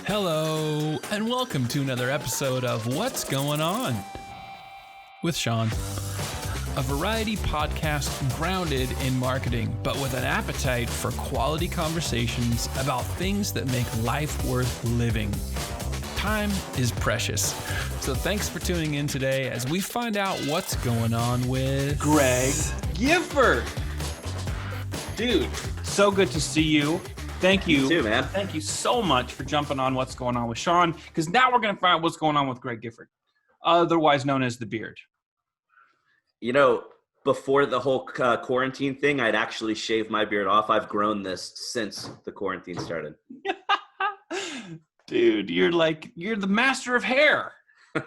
Hello, and welcome to another episode of What's Going On with Shaun, a variety podcast grounded in marketing, but with an appetite for quality conversations about things that make life worth living. Time is precious, so thanks for tuning in today as we find out what's going on with Greg Gifford. Dude, so good to see you. Thank you. You too, man. Thank you so much for jumping on What's Going On with Shaun, because now we're going to find out what's going on with Greg Gifford, otherwise known as the Beard. You know, before the whole quarantine thing, I'd actually shaved my beard off. I've grown this since the quarantine started. Dude, you're the master of hair. I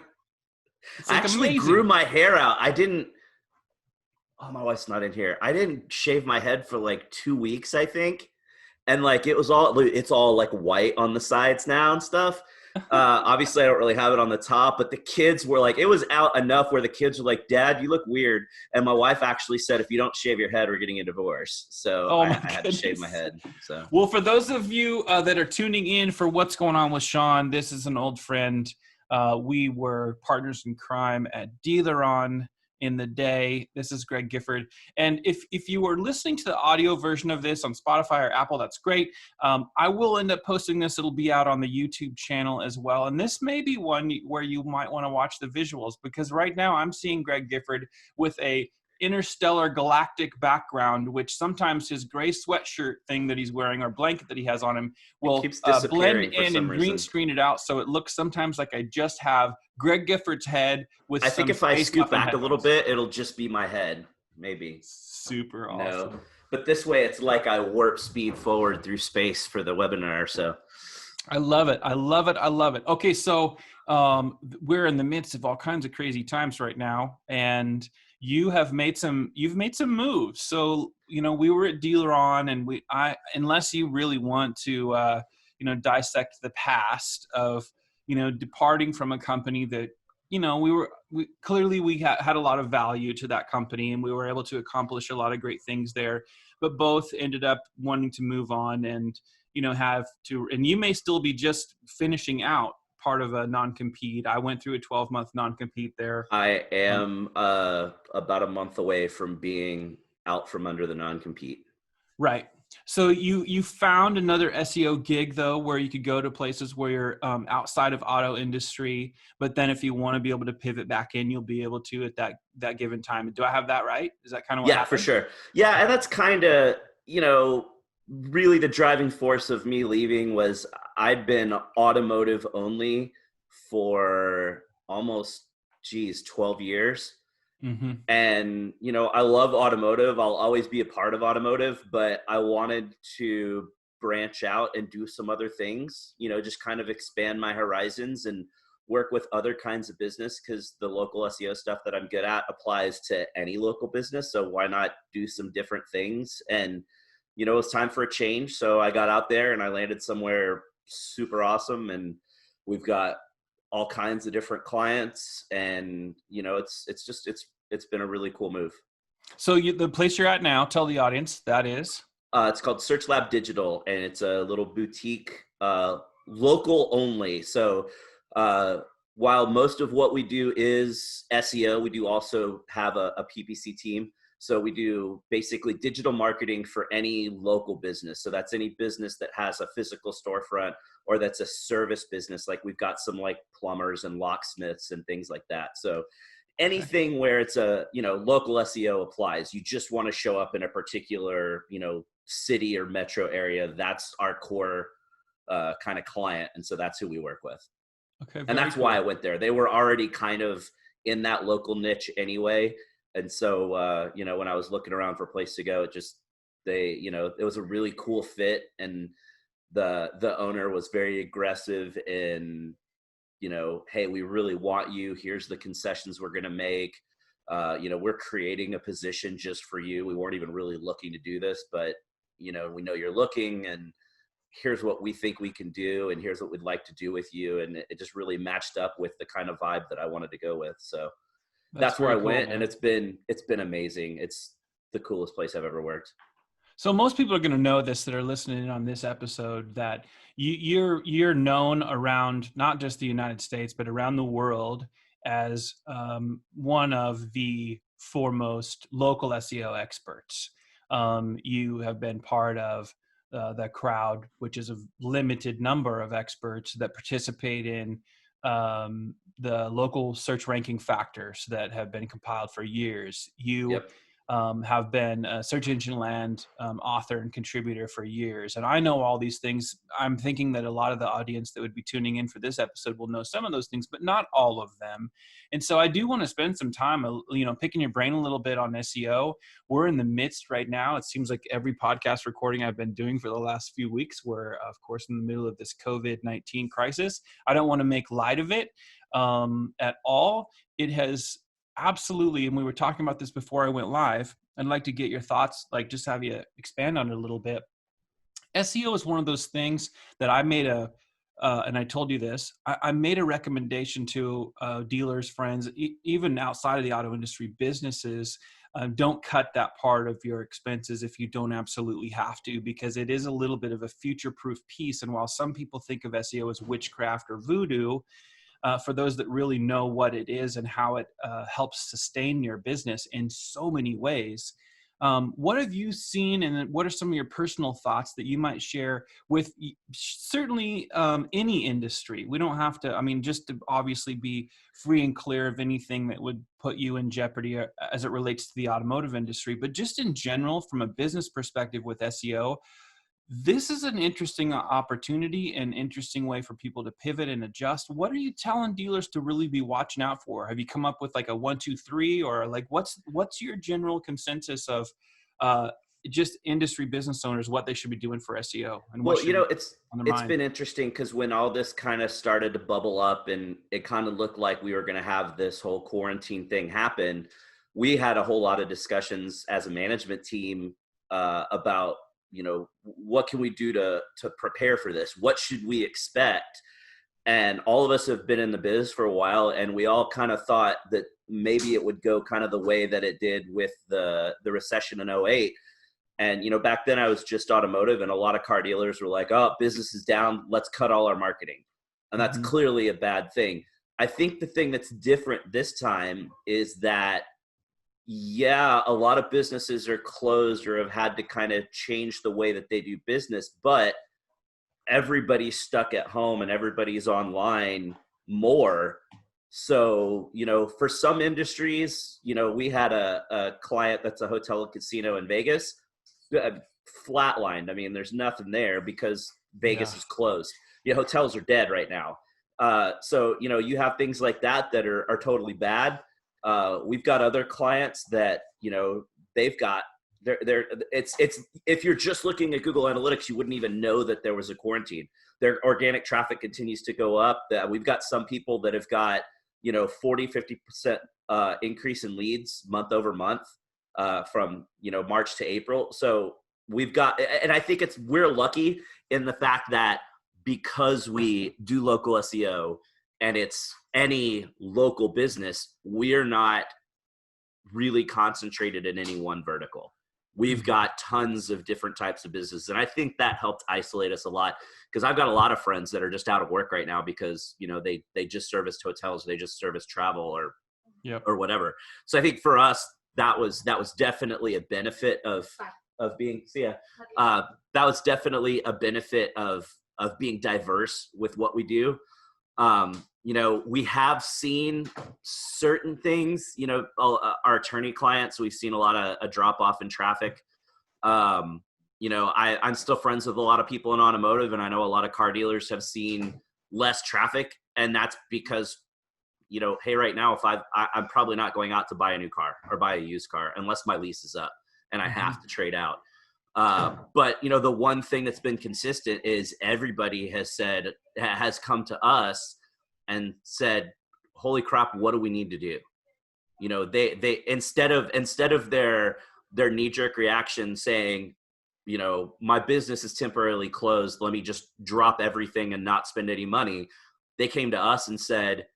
actually grew my hair out. My wife's not in here. I didn't shave my head for like 2 weeks, I think. And like, it's all like white on the sides now and stuff. Obviously I don't really have it on the top, but the kids were like, it was out enough where the kids were like, Dad, you look weird. And my wife actually said, if you don't shave your head, we're getting a divorce. So I had to shave my head. So, well, for those of you that are tuning in for What's Going On with Shaun, this is an old friend. We were partners in crime at DealerOn in the day. This is Greg Gifford. And if you were listening to the audio version of this on Spotify or Apple, that's great. I will end up posting this. It'll be out on the YouTube channel as well. And this may be one where you might want to watch the visuals, because right now I'm seeing Greg Gifford with a interstellar galactic background, which sometimes his gray sweatshirt thing that he's wearing or blanket that he has on him will blend in and green screen it out. So it looks sometimes like I just have Greg Gifford's head with I think if I scoot back a little bit, it'll just be my head, maybe. Super awesome. No. But this way, it's like I warp speed forward through space for the webinar. So I love it. I love it. I love it. Okay, so we're in the midst of all kinds of crazy times right now, and you've made some moves. So, you know, we were at DealerOn, and unless you really want to, dissect the past of, departing from a company that, we clearly had a lot of value to that company, and we were able to accomplish a lot of great things there, but both ended up wanting to move on and, and you may still be just finishing out part of a non-compete. I went through a 12-month non-compete there. I am about a month away from being out from under the non-compete. Right. So you found another SEO gig, though, where you could go to places where you're outside of auto industry, but then if you want to be able to pivot back in, you'll be able to at that given time. Do I have that right? Is that kind of what happened? Yeah, for sure. Yeah, and that's kind of, really the driving force of me leaving was I'd been automotive only for almost 12 years. Mm-hmm. And, I love automotive. I'll always be a part of automotive, but I wanted to branch out and do some other things, just kind of expand my horizons and work with other kinds of business, because the local SEO stuff that I'm good at applies to any local business. So why not do some different things? And, it was time for a change. So I got out there and I landed somewhere super awesome. And we've got all kinds of different clients, and, it's been a really cool move. So the place you're at now, tell the audience, that is? It's called Search Lab Digital, and it's a little boutique, local only. So while most of what we do is SEO, we do also have a PPC team. So we do basically digital marketing for any local business. So that's any business that has a physical storefront or that's a service business. Like we've got some like plumbers and locksmiths and things like that. So anything where it's a, local SEO applies. You just want to show up in a particular, city or metro area. That's our core kind of client. And so that's who we work with. Okay. And that's why I went there. They were already kind of in that local niche anyway. And so, when I was looking around for a place to go, it was a really cool fit. And the owner was very aggressive in, hey, we really want you. Here's the concessions we're going to make. We're creating a position just for you. We weren't even really looking to do this, but, we know you're looking, and here's what we think we can do. And here's what we'd like to do with you. And it just really matched up with the kind of vibe that I wanted to go with. So that's where I went, man. And it's been amazing. the coolest place I've ever worked. So most people are going to know this that are listening on this episode, that you're known around not just the United States but around the world as one of the foremost local SEO experts. You have been part of the crowd, which is a limited number of experts that participate in the local search ranking factors that have been compiled for years. You Yep. have been a Search Engine Land author and contributor for years. And I know all these things. I'm thinking that a lot of the audience that would be tuning in for this episode will know some of those things, but not all of them. And so I do want to spend some time, picking your brain a little bit on SEO. We're in the midst right now. It seems like every podcast recording I've been doing for the last few weeks, we're, of course, in the middle of this COVID-19 crisis. I don't want to make light of it at all. It has absolutely, and we were talking about this before I went live. I'd like to get your thoughts, just have you expand on it a little bit. SEO is one of those things that I made and I told you this, I made a recommendation to dealers, friends, even outside of the auto industry, businesses. Don't cut that part of your expenses if you don't absolutely have to, because it is a little bit of a future-proof piece. And while some people think of SEO as witchcraft or voodoo, for those that really know what it is and how it helps sustain your business in so many ways. What have you seen, and what are some of your personal thoughts that you might share with certainly any industry? We don't have to, just to obviously be free and clear of anything that would put you in jeopardy as it relates to the automotive industry, but just in general, from a business perspective with SEO, this is an interesting opportunity and interesting way for people to pivot and adjust. What are you telling dealers to really be watching out for? Have you come up with like a 1, 2, 3, or what's your general consensus of just industry business owners, what they should be doing for SEO? And Well, it's been interesting because when all this kind of started to bubble up and it kind of looked like we were going to have this whole quarantine thing happen, we had a whole lot of discussions as a management team about, what can we do to prepare for this? What should we expect? And all of us have been in the biz for a while, and we all kind of thought that maybe it would go kind of the way that it did with the recession in 2008. And, back then I was just automotive, and a lot of car dealers were like, oh, business is down, let's cut all our marketing. And that's clearly a bad thing. I think the thing that's different this time is that, yeah, a lot of businesses are closed or have had to kind of change the way that they do business, but everybody's stuck at home and everybody's online more. So, for some industries, we had a client that's a hotel and casino in Vegas, flatlined. There's nothing there because Vegas is closed. Hotels are dead right now. So, you have things like that are totally bad. We've got other clients that, they've got it's if you're just looking at Google Analytics, you wouldn't even know that there was a quarantine. Their organic traffic continues to go up. That we've got some people that have got, 40-50% increase in leads month over month from, March to April. So we've got, and I think we're lucky in the fact that because we do local SEO and it's any local business, we're not really concentrated in any one vertical. We've got tons of different types of businesses. And I think that helped isolate us a lot, because I've got a lot of friends that are just out of work right now because, they just serviced hotels, they just serviced travel or whatever. So I think for us, that was definitely a benefit of being, that was definitely a benefit of being diverse with what we do. We have seen certain things, our attorney clients, we've seen a lot of a drop off in traffic. I'm still friends with a lot of people in automotive, and I know a lot of car dealers have seen less traffic. And that's because, hey, right now, if I'm probably not going out to buy a new car or buy a used car unless my lease is up and I have to trade out. But the one thing that's been consistent is everybody has come to us and said, holy crap, what do we need to do? They instead of their knee-jerk reaction saying, my business is temporarily closed, let me just drop everything and not spend any money. They came to us and said,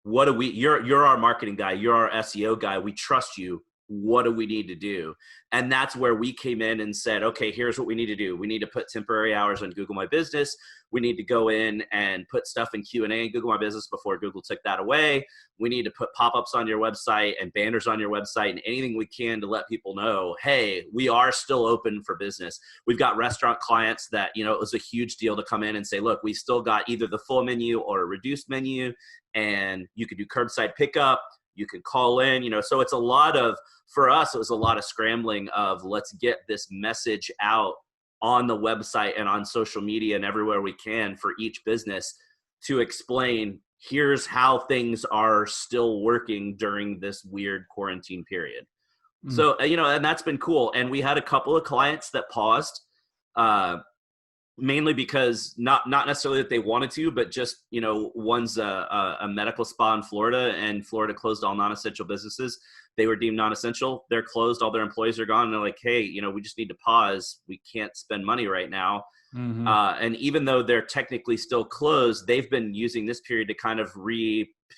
you're our marketing guy, you're our SEO guy, we trust you. what do we need to do? And that's where we came in and said, okay, here's what we need to do. We need to put temporary hours on Google My Business. We need to go in and put stuff in Q&A in Google My Business before Google took that away. We need to put pop-ups on your website and banners on your website and anything we can to let people know, hey, we are still open for business. We've got restaurant clients that, it was a huge deal to come in and say, look, we still got either the full menu or a reduced menu, and you could do curbside pickup. You can call in, so it's a lot of, for us, it was a lot of scrambling of let's get this message out on the website and on social media and everywhere we can for each business to explain, here's how things are still working during this weird quarantine period. So, and that's been cool. And we had a couple of clients that paused, mainly because not necessarily that they wanted to, but just, one's a medical spa in Florida, and Florida closed all non-essential businesses. They were deemed non-essential. They're closed. All their employees are gone. And they're like, hey, we just need to pause. We can't spend money right now. Mm-hmm. And even though they're technically still closed, they've been using this period to kind of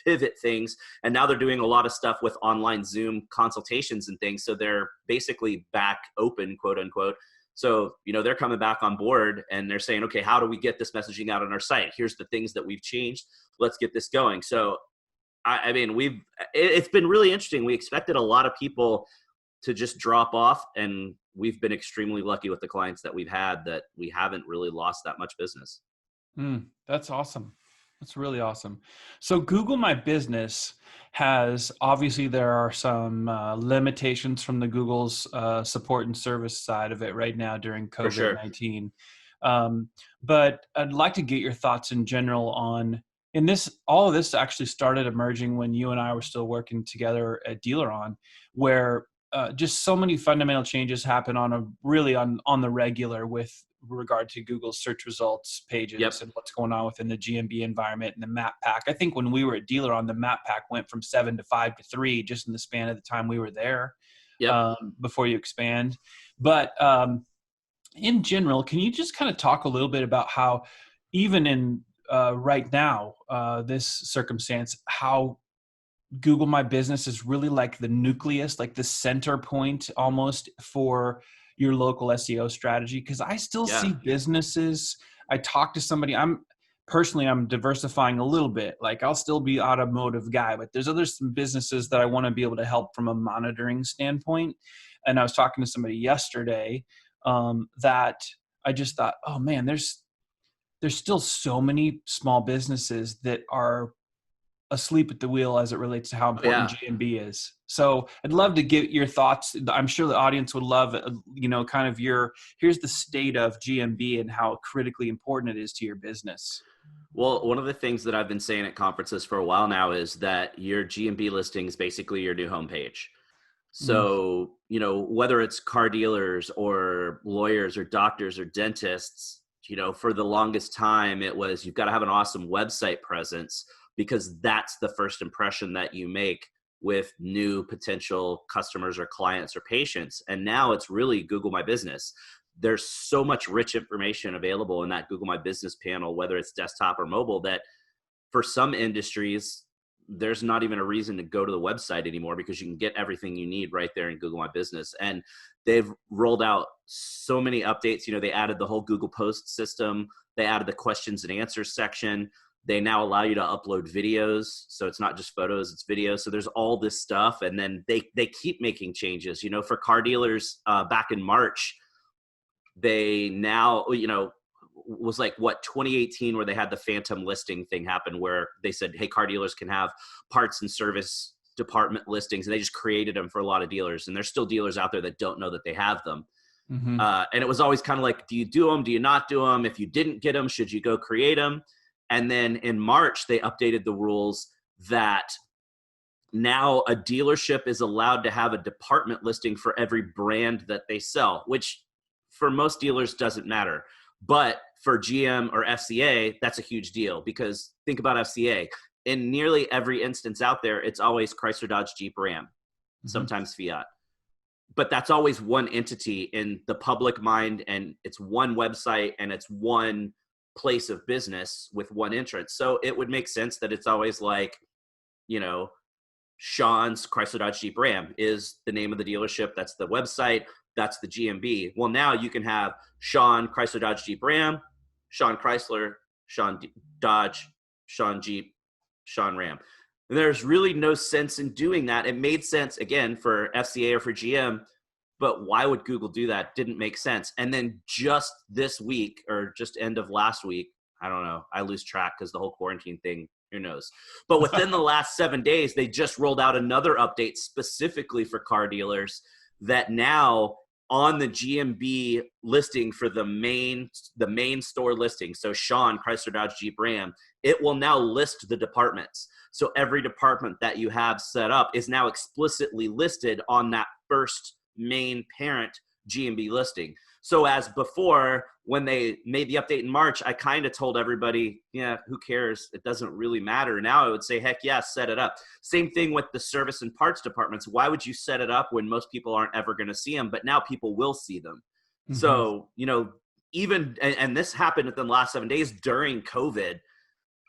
pivot things. And now they're doing a lot of stuff with online Zoom consultations and things. So they're basically back open, quote unquote. So, they're coming back on board and they're saying, okay, how do we get this messaging out on our site? Here's the things that we've changed. Let's get this going. So, I mean, it's been really interesting. We expected a lot of people to just drop off, and we've been extremely lucky with the clients that we've had that we haven't really lost that much business. That's awesome. That's really awesome. So Google My Business obviously there are some limitations from the Google's support and service side of it right now during COVID-19. Sure. But I'd like to get your thoughts in general on, all of this actually started emerging when you and I were still working together at DealerOn, where just so many fundamental changes happen on the regular with regard to Google's search results pages. Yep. And what's going on within the GMB environment and the map pack. I think when we were at DealerOn, the map pack went from 7 to 5 to 3 just in the span of the time we were there. Yep. Before you expand. But in general, can you just kind of talk a little bit about how even in right now, this circumstance, how Google My Business is really like the nucleus, like the center point almost for your local SEO strategy? Because I still see businesses. I talk to somebody, I'm diversifying a little bit. Like I'll still be automotive guy, but there's some businesses that I want to be able to help from a monitoring standpoint. And I was talking to somebody yesterday that I just thought, oh man, there's still so many small businesses that are asleep at the wheel as it relates to how important GMB is. So I'd love to get your thoughts. I'm sure the audience would love, kind of here's the state of GMB and how critically important it is to your business. Well, one of the things that I've been saying at conferences for a while now is that your GMB listing is basically your new homepage. So, whether it's car dealers or lawyers or doctors or dentists, for the longest time it was, you've got to have an awesome website presence, because that's the first impression that you make with new potential customers or clients or patients. And now it's really Google My Business. There's so much rich information available in that Google My Business panel, whether it's desktop or mobile, that for some industries, there's not even a reason to go to the website anymore, because you can get everything you need right there in Google My Business. And they've rolled out so many updates. They added the whole Google Post system. They added the questions and answers section. They now allow you to upload videos. So it's not just photos, it's videos. So there's all this stuff. And then they keep making changes. For car dealers back in March, they now, was like 2018, where they had the phantom listing thing happen, where they said, hey, car dealers can have parts and service department listings. And they just created them for a lot of dealers. And there's still dealers out there that don't know that they have them. Mm-hmm. And it was always kind of like, do you do them? Do you not do them? If you didn't get them, should you go create them? And then in March, they updated the rules that now a dealership is allowed to have a department listing for every brand that they sell, which for most dealers doesn't matter. But for GM or FCA, that's a huge deal, because think about FCA. In nearly every instance out there, it's always Chrysler, Dodge, Jeep, Ram, sometimes Fiat. But that's always one entity in the public mind, and it's one website, and it's one place of business with one entrance. So it would make sense that it's always like, Shaun's Chrysler Dodge Jeep Ram is the name of the dealership. That's the website. That's the GMB. Well, now you can have Shaun Chrysler Dodge Jeep Ram, Shaun Chrysler, Shaun Dodge, Shaun Jeep, Shaun Ram. And there's really no sense in doing that. It made sense, again, for FCA or for GM, but why would Google do that? Didn't make sense. And then just this week, or just end of last week, I don't know, I lose track because the whole quarantine thing, who knows? But within the last 7 days, they just rolled out another update specifically for car dealers that now on the GMB listing for the main store listing, so Shaun Chrysler Dodge Jeep Ram, it will now list the departments. So every department that you have set up is now explicitly listed on that first main parent GMB listing. So as before, when they made the update in March, I kind of told everybody, yeah, who cares? It doesn't really matter. Now I would say, heck yeah, set it up. Same thing with the service and parts departments. Why would you set it up when most people aren't ever going to see them? But now people will see them. Mm-hmm. So, even, and this happened within the last 7 days during COVID,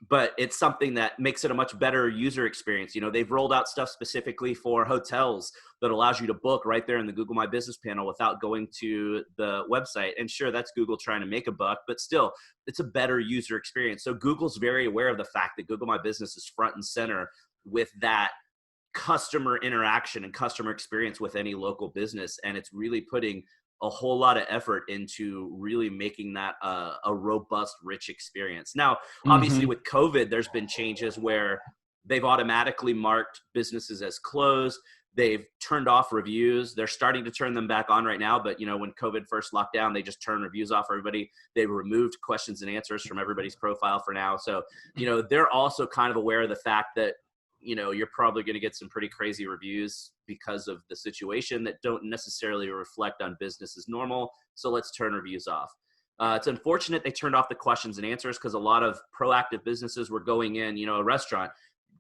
but it's something that makes it a much better user experience. They've rolled out stuff specifically for hotels that allows you to book right there in the Google My Business panel without going to the website. And sure, that's Google trying to make a buck, but still, it's a better user experience. So Google's very aware of the fact that Google My Business is front and center with that customer interaction and customer experience with any local business. And it's really putting a whole lot of effort into really making that a robust, rich experience. Now, obviously with COVID, there's been changes where they've automatically marked businesses as closed. They've turned off reviews. They're starting to turn them back on right now. But, when COVID first locked down, they just turned reviews off for everybody. They removed questions and answers from everybody's profile for now. So, they're also kind of aware of the fact that, you're probably going to get some pretty crazy reviews because of the situation that don't necessarily reflect on business as normal. So let's turn reviews off. It's unfortunate they turned off the questions and answers because a lot of proactive businesses were going in, a restaurant,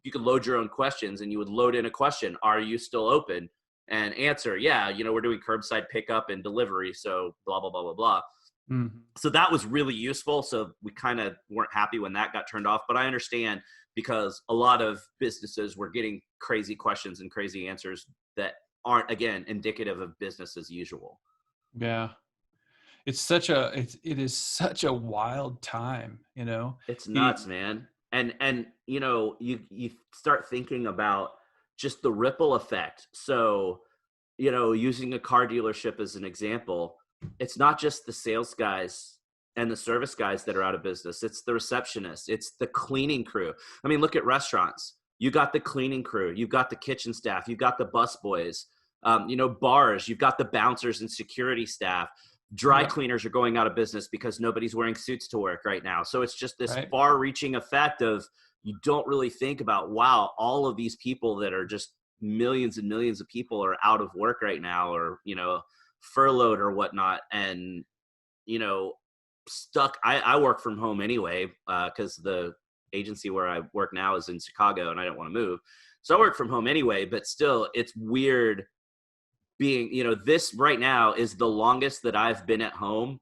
you could load your own questions and you would load in a question. Are you still open? And answer, yeah, we're doing curbside pickup and delivery. So blah, blah, blah, blah, blah. Mm-hmm. So that was really useful. So we kind of weren't happy when that got turned off, but I understand because a lot of businesses were getting crazy questions and crazy answers that aren't, again, indicative of business as usual. Yeah. It is such a wild time, It's nuts, man. And you start thinking about just the ripple effect. So, using a car dealership as an example, it's not just the sales guys and the service guys that are out of business. It's the receptionists. It's the cleaning crew. I mean, look at restaurants. You got the cleaning crew. You've got the kitchen staff. You've got the bus boys. Bars. You've got the bouncers and security staff. Dry cleaners are going out of business because nobody's wearing suits to work right now. So it's just this far-reaching effect of you don't really think about, wow, all of these people that are just millions and millions of people are out of work right now or, furloughed or whatnot. And, stuck. I work from home anyway because the agency where I work now is in Chicago and I don't want to move. So I work from home anyway, but still it's weird being, this right now is the longest that I've been at home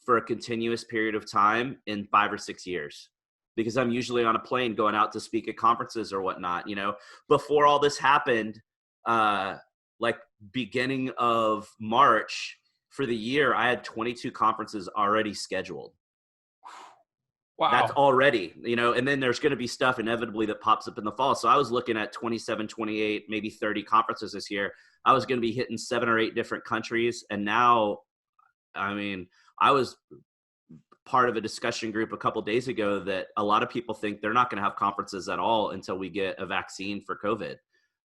for a continuous period of time in 5 or 6 years because I'm usually on a plane going out to speak at conferences or whatnot. Before all this happened, like beginning of March, for the year, I had 22 conferences already scheduled. Wow. That's already, and then there's going to be stuff inevitably that pops up in the fall. So I was looking at 27, 28, maybe 30 conferences this year. I was going to be hitting 7 or 8 different countries. And now, I was part of a discussion group a couple of days ago that a lot of people think they're not going to have conferences at all until we get a vaccine for COVID.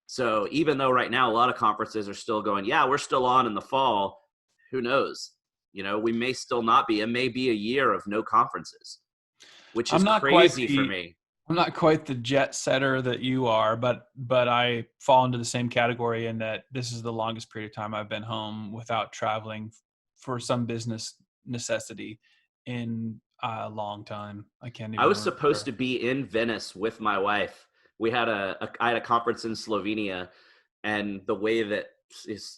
So even though right now a lot of conferences are still going, yeah, we're still on in the fall, who knows? We may still not be. It may be a year of no conferences, which is crazy for me. I'm not quite the jet setter that you are, but I fall into the same category in that this is the longest period of time I've been home without traveling for some business necessity in a long time. I can't even I was remember. supposed to be in Venice with my wife. I had a conference in Slovenia, and the way that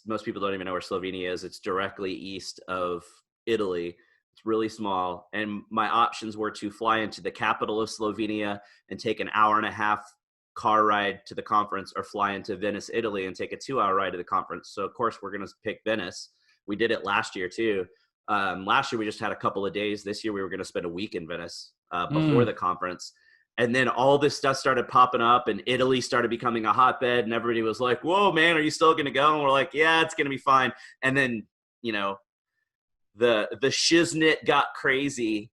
most people don't even know where Slovenia is. It's directly east of Italy. It's really small. And my options were to fly into the capital of Slovenia and take an hour and a half car ride to the conference or fly into Venice, Italy, and take a 2-hour ride to the conference. So of course we're going to pick Venice. We did it last year too. Last year we just had a couple of days. This year we were going to spend a week in Venice before the conference. And then all this stuff started popping up, and Italy started becoming a hotbed, and everybody was like, whoa, man, are you still going to go? And we're like, yeah, it's going to be fine. And then, the shiznit got crazy,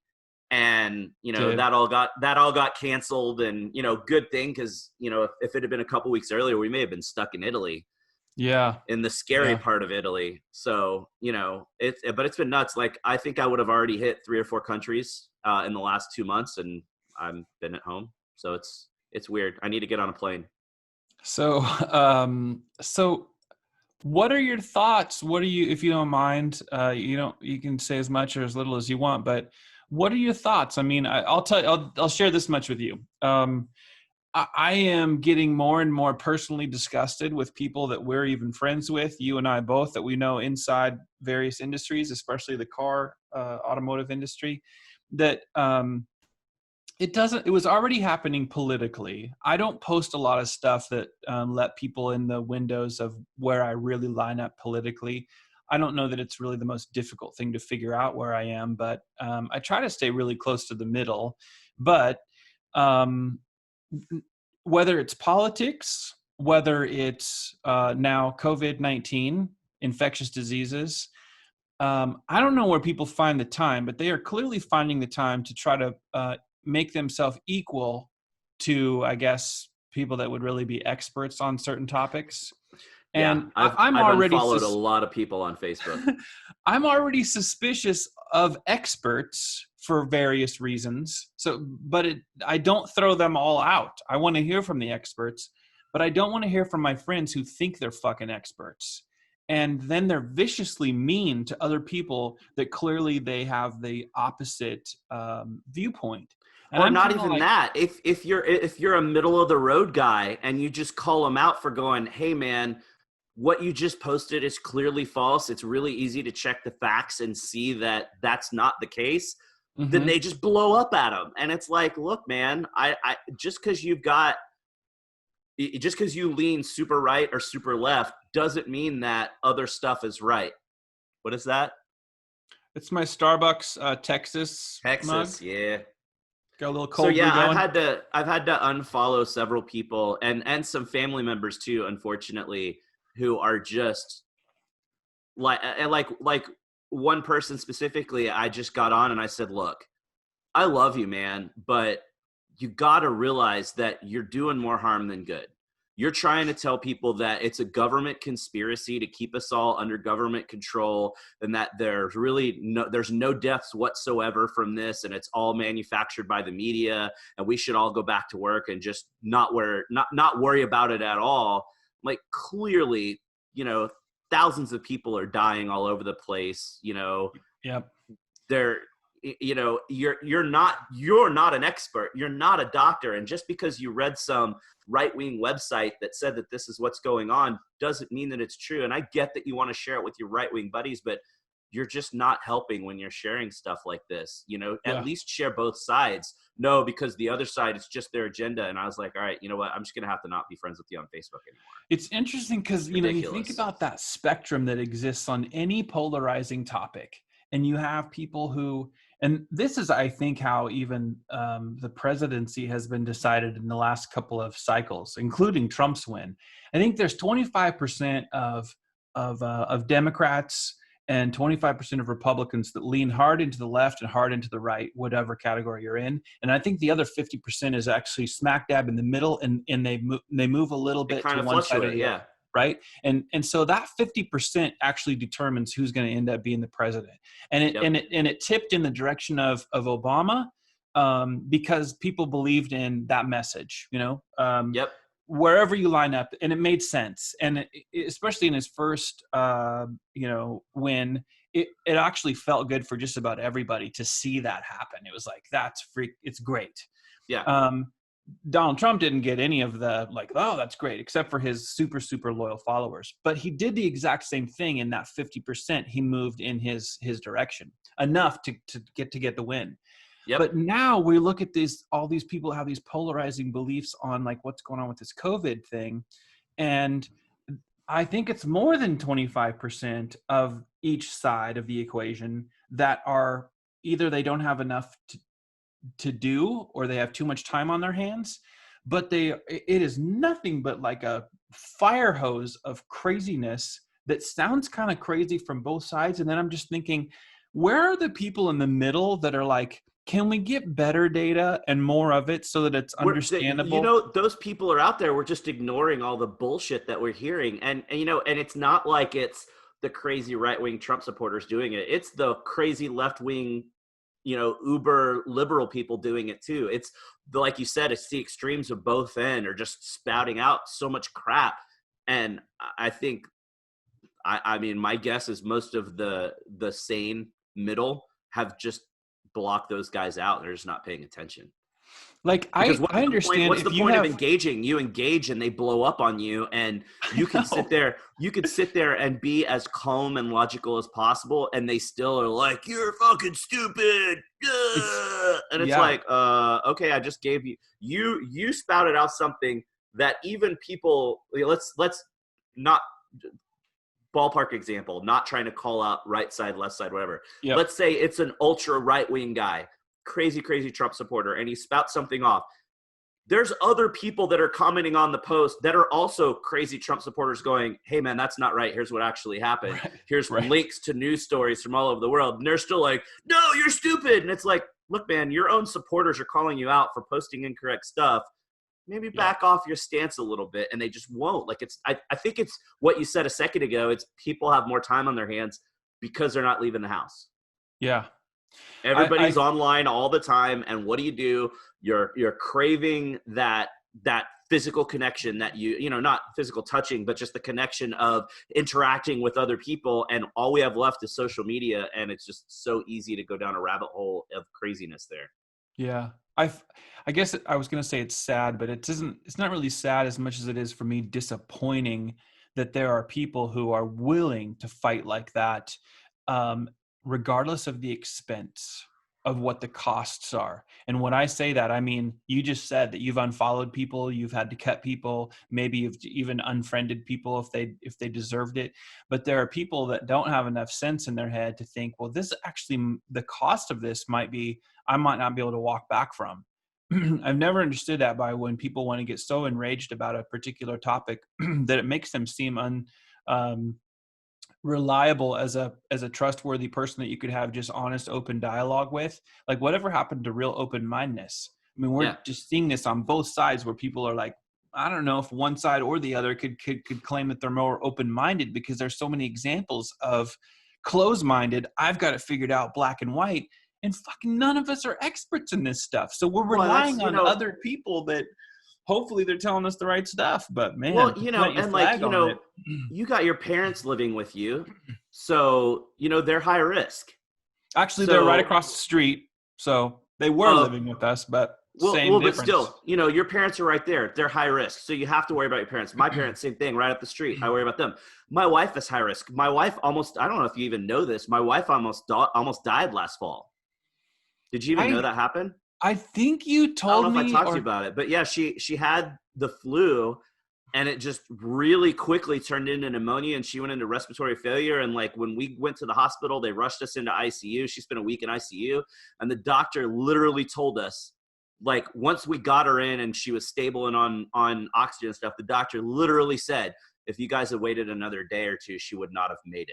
and, that all got canceled, and, good thing. 'Cause, if it had been a couple weeks earlier, we may have been stuck in Italy. Yeah. In the scary part of Italy. So, but it's been nuts. Like, I think I would have already hit 3 or 4 countries in the last 2 months, and I've been at home. So it's weird. I need to get on a plane. So, what are your thoughts? What are you, if you don't mind, you can say as much or as little as you want, but what are your thoughts? I mean, I'll share this much with you. I am getting more and more personally disgusted with people that we're even friends with, you and I both, that we know inside various industries, especially the car, automotive industry, that it was already happening politically. I don't post a lot of stuff that let people in the windows of where I really line up politically. I don't know that it's really the most difficult thing to figure out where I am, but I try to stay really close to the middle. But whether it's politics, whether it's now COVID-19, infectious diseases, I don't know where people find the time, but they are clearly finding the time to try to make themselves equal to, I guess, people that would really be experts on certain topics. And I've already unfollowed a lot of people on Facebook. I'm already suspicious of experts for various reasons. So, but I don't throw them all out. I want to hear from the experts, but I don't want to hear from my friends who think they're fucking experts. And then they're viciously mean to other people that clearly they have the opposite viewpoint. And or I'm not kinda even like, that. If you're a middle of the road guy and you just call them out for going, hey man, what you just posted is clearly false. It's really easy to check the facts and see that that's not the case. Then they just blow up at them. And it's like, look, man, I just because you lean super right or super left doesn't mean that other stuff is right. What is that? it's my Starbucks Texas mug. Yeah. Got a little cold brew going. I've had to unfollow several people and some family members too, unfortunately, who are just like one person specifically. I just got on and I said, look, I love you, man, but you got to realize that you're doing more harm than good. You're trying to tell people that it's a government conspiracy to keep us all under government control, and that there's no deaths whatsoever from this, and it's all manufactured by the media, and we should all go back to work and just not worry about it at all. Like, clearly, thousands of people are dying all over the place. Yep. You're not an expert. You're not a doctor. And just because you read some right-wing website that said that this is what's going on doesn't mean that it's true. And I get that you want to share it with your right-wing buddies, but you're just not helping when you're sharing stuff like this. At least share both sides. No, because the other side is just their agenda. And I was like, all right, you know what? I'm just going to have to not be friends with you on Facebook anymore. It's interesting because, you think about that spectrum that exists on any polarizing topic, and you have people who, and this is, I think, how even the presidency has been decided in the last couple of cycles, including Trump's win. I think there's 25% of Democrats and 25% of Republicans that lean hard into the left and hard into the right, whatever category you're in. And I think the other 50% is actually smack dab in the middle, and they move a little bit to one side or the other. Right. And so that 50% actually determines who's going to end up being the president. And it tipped in the direction of Obama because people believed in that message, wherever you line up, and it made sense. And especially in his first, win, it actually felt good for just about everybody to see that happen. It was like, it's great. Yeah. Donald Trump didn't get any of the oh, that's great, except for his super, super loyal followers. But he did the exact same thing in that 50%. He moved in his direction enough to get the win. Yep. But now we look at all these people have these polarizing beliefs on like what's going on with this COVID thing. And I think it's more than 25% of each side of the equation that are either they don't have enough to do, or they have too much time on their hands, but it is nothing but like a fire hose of craziness that sounds kind of crazy from both sides. And then I'm just thinking, where are the people in the middle that are like, can we get better data and more of it so that it's understandable? Those people are out there. We're just ignoring all the bullshit that we're hearing. And it's not like it's the crazy right-wing Trump supporters doing it. It's the crazy left-wing, uber liberal people doing it too. It's like you said, it's the extremes of both ends are just spouting out so much crap. And I think, I mean, my guess is most of the sane middle have just block those guys out. They're just not paying attention. Like I understand. What's the point of engaging? You engage and they blow up on you, and you can sit there. You could sit there and be as calm and logical as possible, and they still are like, "You're fucking stupid," and it's like, okay, I just gave you spouted out something that even people. Let's not. Ballpark example, not trying to call out right side, left side, whatever. Yep. Let's say it's an ultra right-wing guy, crazy Trump supporter, and he spouts something off. There's other people that are commenting on the post that are also crazy Trump supporters going, hey man, that's not right. Here's what actually happened. Right. Here's links to news stories from all over the world. And they're still like, no, you're stupid. And it's like, look, man, your own supporters are calling you out for posting incorrect stuff. Maybe back off your stance a little bit, and they just won't. Like I think it's what you said a second ago. It's people have more time on their hands because they're not leaving the house. Yeah. Everybody's online all the time. And what do? You're craving that physical connection that not physical touching, but just the connection of interacting with other people. And all we have left is social media. And it's just so easy to go down a rabbit hole of craziness there. Yeah. I guess I was going to say it's sad, but it's not really sad as much as it is for me disappointing that there are people who are willing to fight like that, regardless of the expense of what the costs are. And when I say that, I mean, you just said that you've unfollowed people, you've had to cut people, maybe you've even unfriended people if they deserved it. But there are people that don't have enough sense in their head to think, well, this actually, the cost of this might be, I might not be able to walk back from. I've never understood that by when people want to get so enraged about a particular topic that it makes them seem reliable as a trustworthy person that you could have just honest, open dialogue with. Like, whatever happened to real open-mindedness? I mean, we're just seeing this on both sides where people are like, I don't know if one side or the other could claim that they're more open-minded, because there's so many examples of closed-minded, I've got it figured out black and white, and fucking none of us are experts in this stuff. So we're relying on other people that hopefully they're telling us the right stuff. But man, you got your parents living with you, so they're high risk. Actually, they're right across the street, so they were living with us, but same difference. But still, your parents are right there. They're high risk, so you have to worry about your parents. My parents, same thing, right up the street. I worry about them. My wife is high risk. My wife I don't know if you even know this, my wife almost died last fall. Did you even know that happened? I think you told me. I don't know if I talked to you about it, but yeah, she had the flu, and it just really quickly turned into pneumonia, and she went into respiratory failure. And like when we went to the hospital, they rushed us into ICU. She spent a week in ICU, and the doctor literally told us, like, once we got her in and she was stable and on oxygen and stuff, the doctor literally said, if you guys had waited another day or two, she would not have made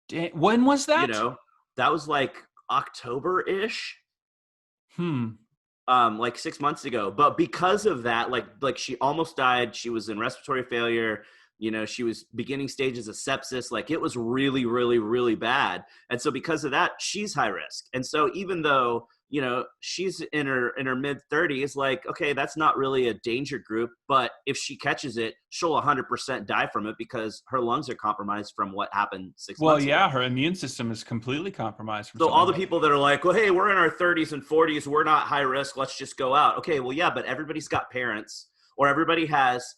it. When was that? That was like October-ish. Like 6 months ago. But because of that, like she almost died. She was in respiratory failure. She was beginning stages of sepsis. Like, it was really, really, really bad. And so because of that, she's high risk. And so even though, she's in her mid 30s, like, okay, that's not really a danger group, but if she catches it, she'll 100% die from it because her lungs are compromised from what happened 6 months ago. Well, yeah, her immune system is completely compromised. So all the people that are like, well, hey, we're in our 30s and 40s, we're not high risk, let's just go out. Okay, well, yeah, but everybody's got parents, or everybody has,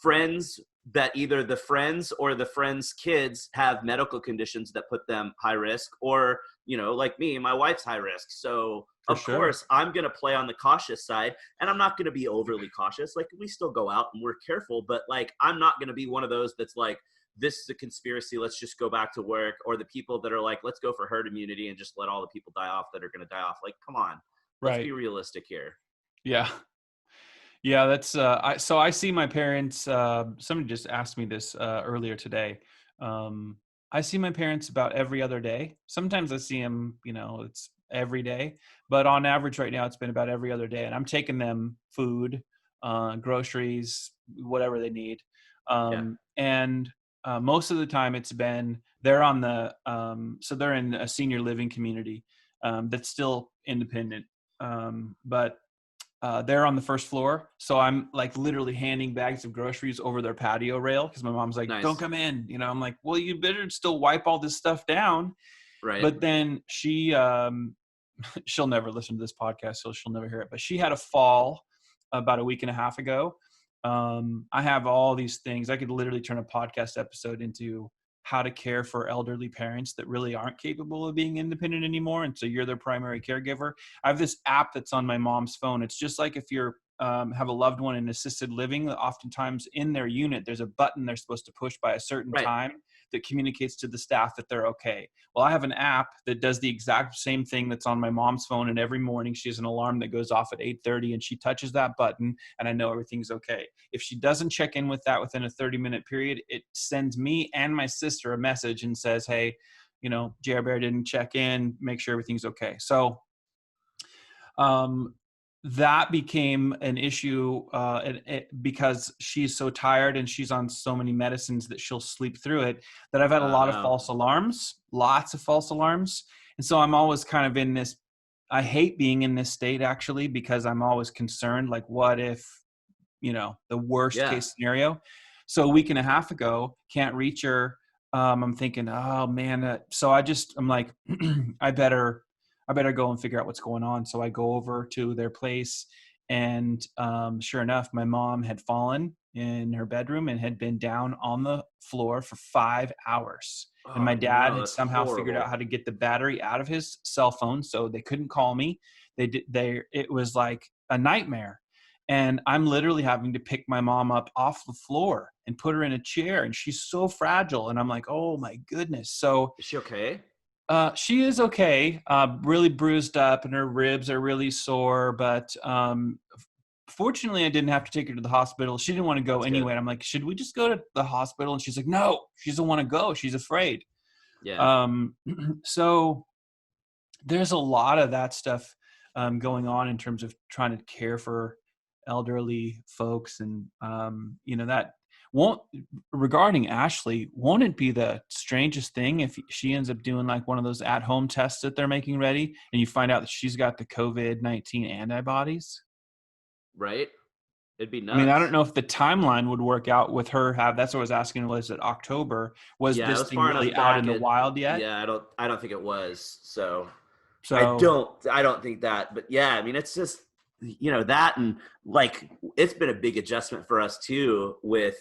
friends that either the friends or the friends' kids have medical conditions that put them high risk, or, like me, my wife's high risk. So For of sure. course I'm going to play on the cautious side, and I'm not going to be overly cautious. Like, we still go out and we're careful, but like, I'm not going to be one of those that's like, this is a conspiracy, let's just go back to work, or the people that are like, let's go for herd immunity and just let all the people die off that are going to die off. Like, come on, let's Right. be realistic here. Yeah. Yeah, that's I see my parents, somebody just asked me this earlier today. Um I see my parents about every other day. Sometimes I see them, it's every day, but on average right now it's been about every other day, and I'm taking them food, groceries, whatever they need. Yeah. And most of the time it's been, they're on the so they're in a senior living community that's still independent. But they're on the first floor, so I'm like literally handing bags of groceries over their patio rail because my mom's like, "Don't Nice. come in." I'm like, "Well, you better still wipe all this stuff down." Right. But then she'll never listen to this podcast, so she'll never hear it. But she had a fall about a week and a half ago. I have all these things. I could literally turn a podcast episode into how to care for elderly parents that really aren't capable of being independent anymore. And so you're their primary caregiver. I have this app that's on my mom's phone. It's just like if you're have a loved one in assisted living, oftentimes in their unit, there's a button they're supposed to push by a certain Right. time that communicates to the staff that they're okay. Well, I have an app that does the exact same thing that's on my mom's phone, and every morning she has an alarm that goes off at 8:30, and she touches that button, and I know everything's okay. If she doesn't check in with that within a 30-minute period, it sends me and my sister a message and says, "Hey, JR Bear didn't check in, make sure everything's okay." So that became an issue because she's so tired and she's on so many medicines that she'll sleep through it, that I've had a lot of No. false alarms, lots of false alarms. And so I'm always kind of in this, I hate being in this state actually, because I'm always concerned, like, what if, the worst Yeah. case scenario. So a week and a half ago, can't reach her. I'm thinking, oh man. So I'm like, I better go and figure out what's going on. So I go over to their place, and sure enough, my mom had fallen in her bedroom and had been down on the floor for 5 hours. And my Oh dad no, had that's somehow figured out horrible. how to get the battery out of his cell phone, so they couldn't call me. It was like a nightmare. And I'm literally having to pick my mom up off the floor and put her in a chair, and she's so fragile. And I'm like, oh my goodness. So Is she okay? she is okay, really bruised up, and her ribs are really sore. But fortunately, I didn't have to take her to the hospital. She didn't want to go That's good. anyway. And I'm like, should we just go to the hospital? And she's like, no, she doesn't want to go. She's afraid. Yeah. Um, so there's a lot of that stuff going on in terms of trying to care for elderly folks. And, that won't, regarding Ashley, won't it be the strangest thing if she ends up doing like one of those at-home tests that they're making ready, and you find out that she's got the COVID-19 antibodies? Right. It'd be I mean, I don't nuts. know if the timeline would work out with her. That's what I was asking. Was it October? Was Yeah, it this was thing far really enough out back. in the wild yet? Yeah, I don't think it was. So So, I don't think that. But yeah, I mean, it's just, that, and like, it's been a big adjustment for us too, with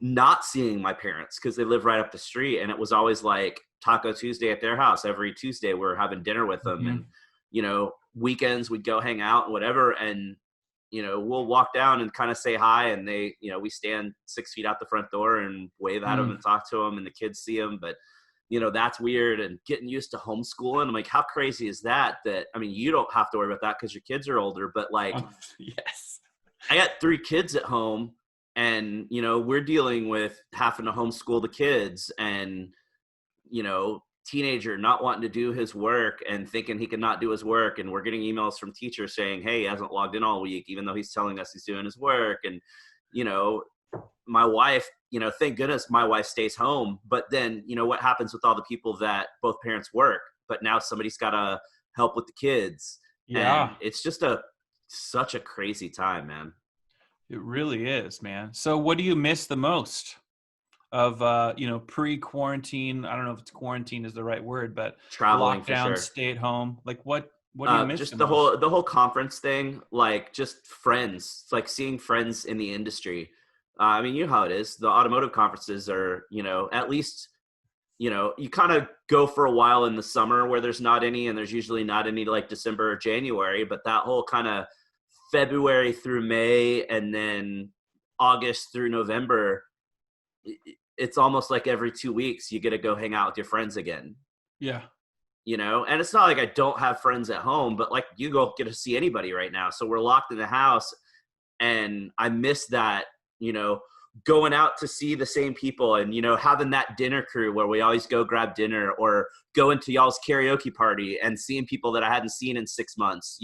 not seeing my parents, because they live right up the street, and it was always like Taco Tuesday at their house. Every Tuesday we're having dinner with them, mhm. and weekends we'd go hang out and whatever, and we'll walk down and kind of say hi, and they, we stand 6 feet out the front door and wave at them Mm. and talk to them, and the kids see them. But that's weird, and getting used to homeschooling. I'm like, how crazy is that? I mean, you don't have to worry about that because your kids are older, but like, Oh, yes. I got 3 kids at home, and we're dealing with having to homeschool the kids, and teenager not wanting to do his work and thinking he cannot do his work, and we're getting emails from teachers saying, hey, he hasn't logged in all week, even though he's telling us he's doing his work. And my wife, thank goodness my wife stays home, but then what happens with all the people that both parents work, but now somebody's got to help with the kids. Yeah, And it's just such a crazy time, man. it really is, man. So what do you miss the most of, pre-quarantine? I don't know if it's quarantine is the right word, but Traveling for lockdown, sure. stay at home. Like what do you miss the Just the most? whole conference thing, like just friends, like seeing friends in the industry. I mean, you know how it is. The automotive conferences are, at least, you kind of go for a while in the summer where there's not any, and there's usually not any like December or January, but that whole kind of February through May and then August through November, it's almost like every 2 weeks you get to go hang out with your friends again. Yeah. And it's not like I don't have friends at home, but like you don't get to see anybody right now. So we're locked in the house, and I miss that, going out to see the same people and, having that dinner crew where we always go grab dinner or go into y'all's karaoke party and seeing people that I hadn't seen in 6 months,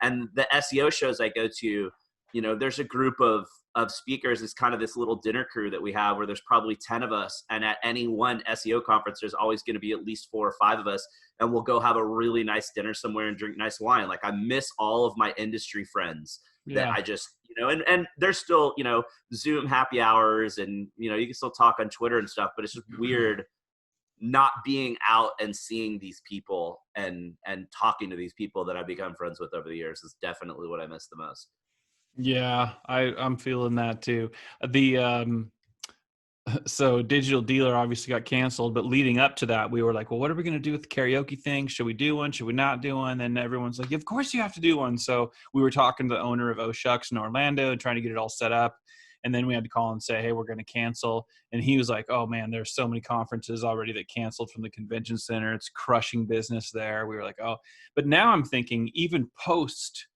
and the SEO shows I go to, there's a group of speakers. It's kind of this little dinner crew that we have where there's probably 10 of us. And at any one SEO conference, there's always going to be at least 4 or 5 of us. And we'll go have a really nice dinner somewhere and drink nice wine. Like I miss all of my industry friends that I just, and there's still, Zoom happy hours and, you can still talk on Twitter and stuff, but it's just weird not being out and seeing these people and talking to these people that I've become friends with over the years is definitely what I miss the most. Yeah, I'm feeling that too. So Digital Dealer obviously got canceled, but leading up to that, we were like, well, what are we going to do with the karaoke thing? Should we do one? Should we not do one? And everyone's like, of course you have to do one. So we were talking to the owner of Oh Shucks in Orlando and trying to get it all set up. And then we had to call and say, hey, we're going to cancel. And he was like, oh man, there's so many conferences already that canceled from the convention center. It's crushing business there. We were like, oh, but now I'm thinking even post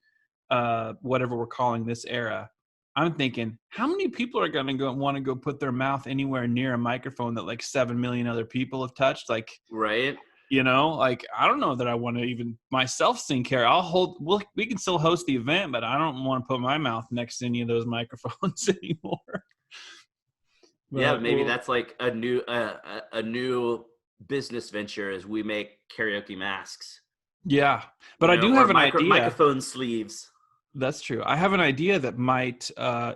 whatever we're calling this era, I'm thinking, how many people are going to want to go put their mouth anywhere near a microphone that like 7 million other people have touched? Like, right. Like, I don't know that I want to even myself sing care. We can still host the event, but I don't want to put my mouth next to any of those microphones anymore. Yeah, maybe that's like a new business venture as we make karaoke masks. Yeah, but I do have an idea. Microphone sleeves. That's true. I have an idea that might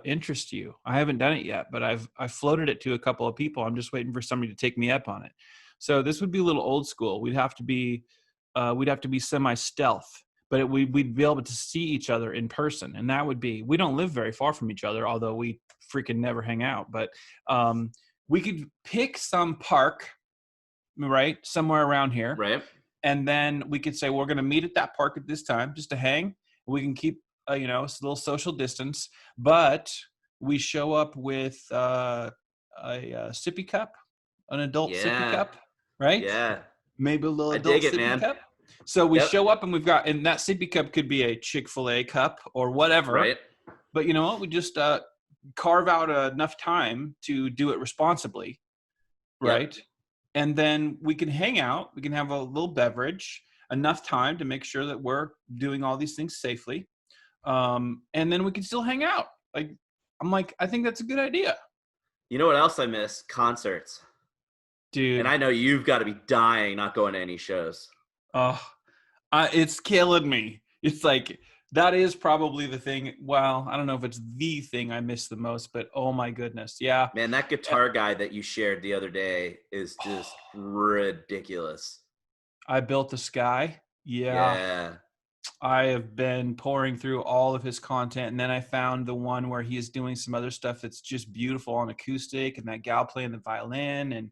interest you. I haven't done it yet, but I've floated it to a couple of people. I'm just waiting for somebody to take me up on it. So this would be a little old school. We'd have to be semi-stealth, but we'd be able to see each other in person, and that would be. We don't live very far from each other, although we freaking never hang out. But we could pick some park, right, somewhere around here, right, and then we could say we're going to meet at that park at this time just to hang. We can keep. It's a little social distance, but we show up with a sippy cup, an adult sippy cup, right? Yeah. Maybe a little adult sippy cup. So we show up and and that sippy cup could be a Chick-fil-A cup or whatever. Right. But you know what? We just carve out enough time to do it responsibly, right? Yep. And then we can hang out. We can have a little beverage, enough time to make sure that we're doing all these things safely. And then we can still hang out. I think that's a good idea. You know what else I miss? Concerts. Dude. And I know you've got to be dying not going to any shows. It's killing me. It's like, that is probably the thing. Well, I don't know if it's the thing I miss the most, but oh my goodness. Yeah. Man, that guitar guy that you shared the other day is just ridiculous. I Built the Sky. Yeah. I have been pouring through all of his content, and then I found the one where he is doing some other stuff that's just beautiful on acoustic, and that gal playing the violin, and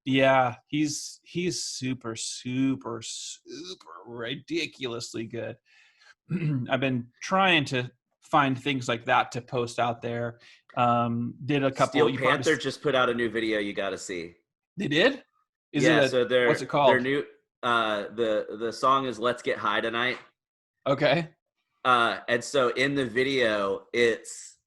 he's super, super, super ridiculously good. I've been trying to find things like that to post out there. Did a couple. Steel Panther just put out a new video you got to see. They did? So what's it called? Their new. The song is "Let's Get High Tonight." Okay. And so in the video, it's,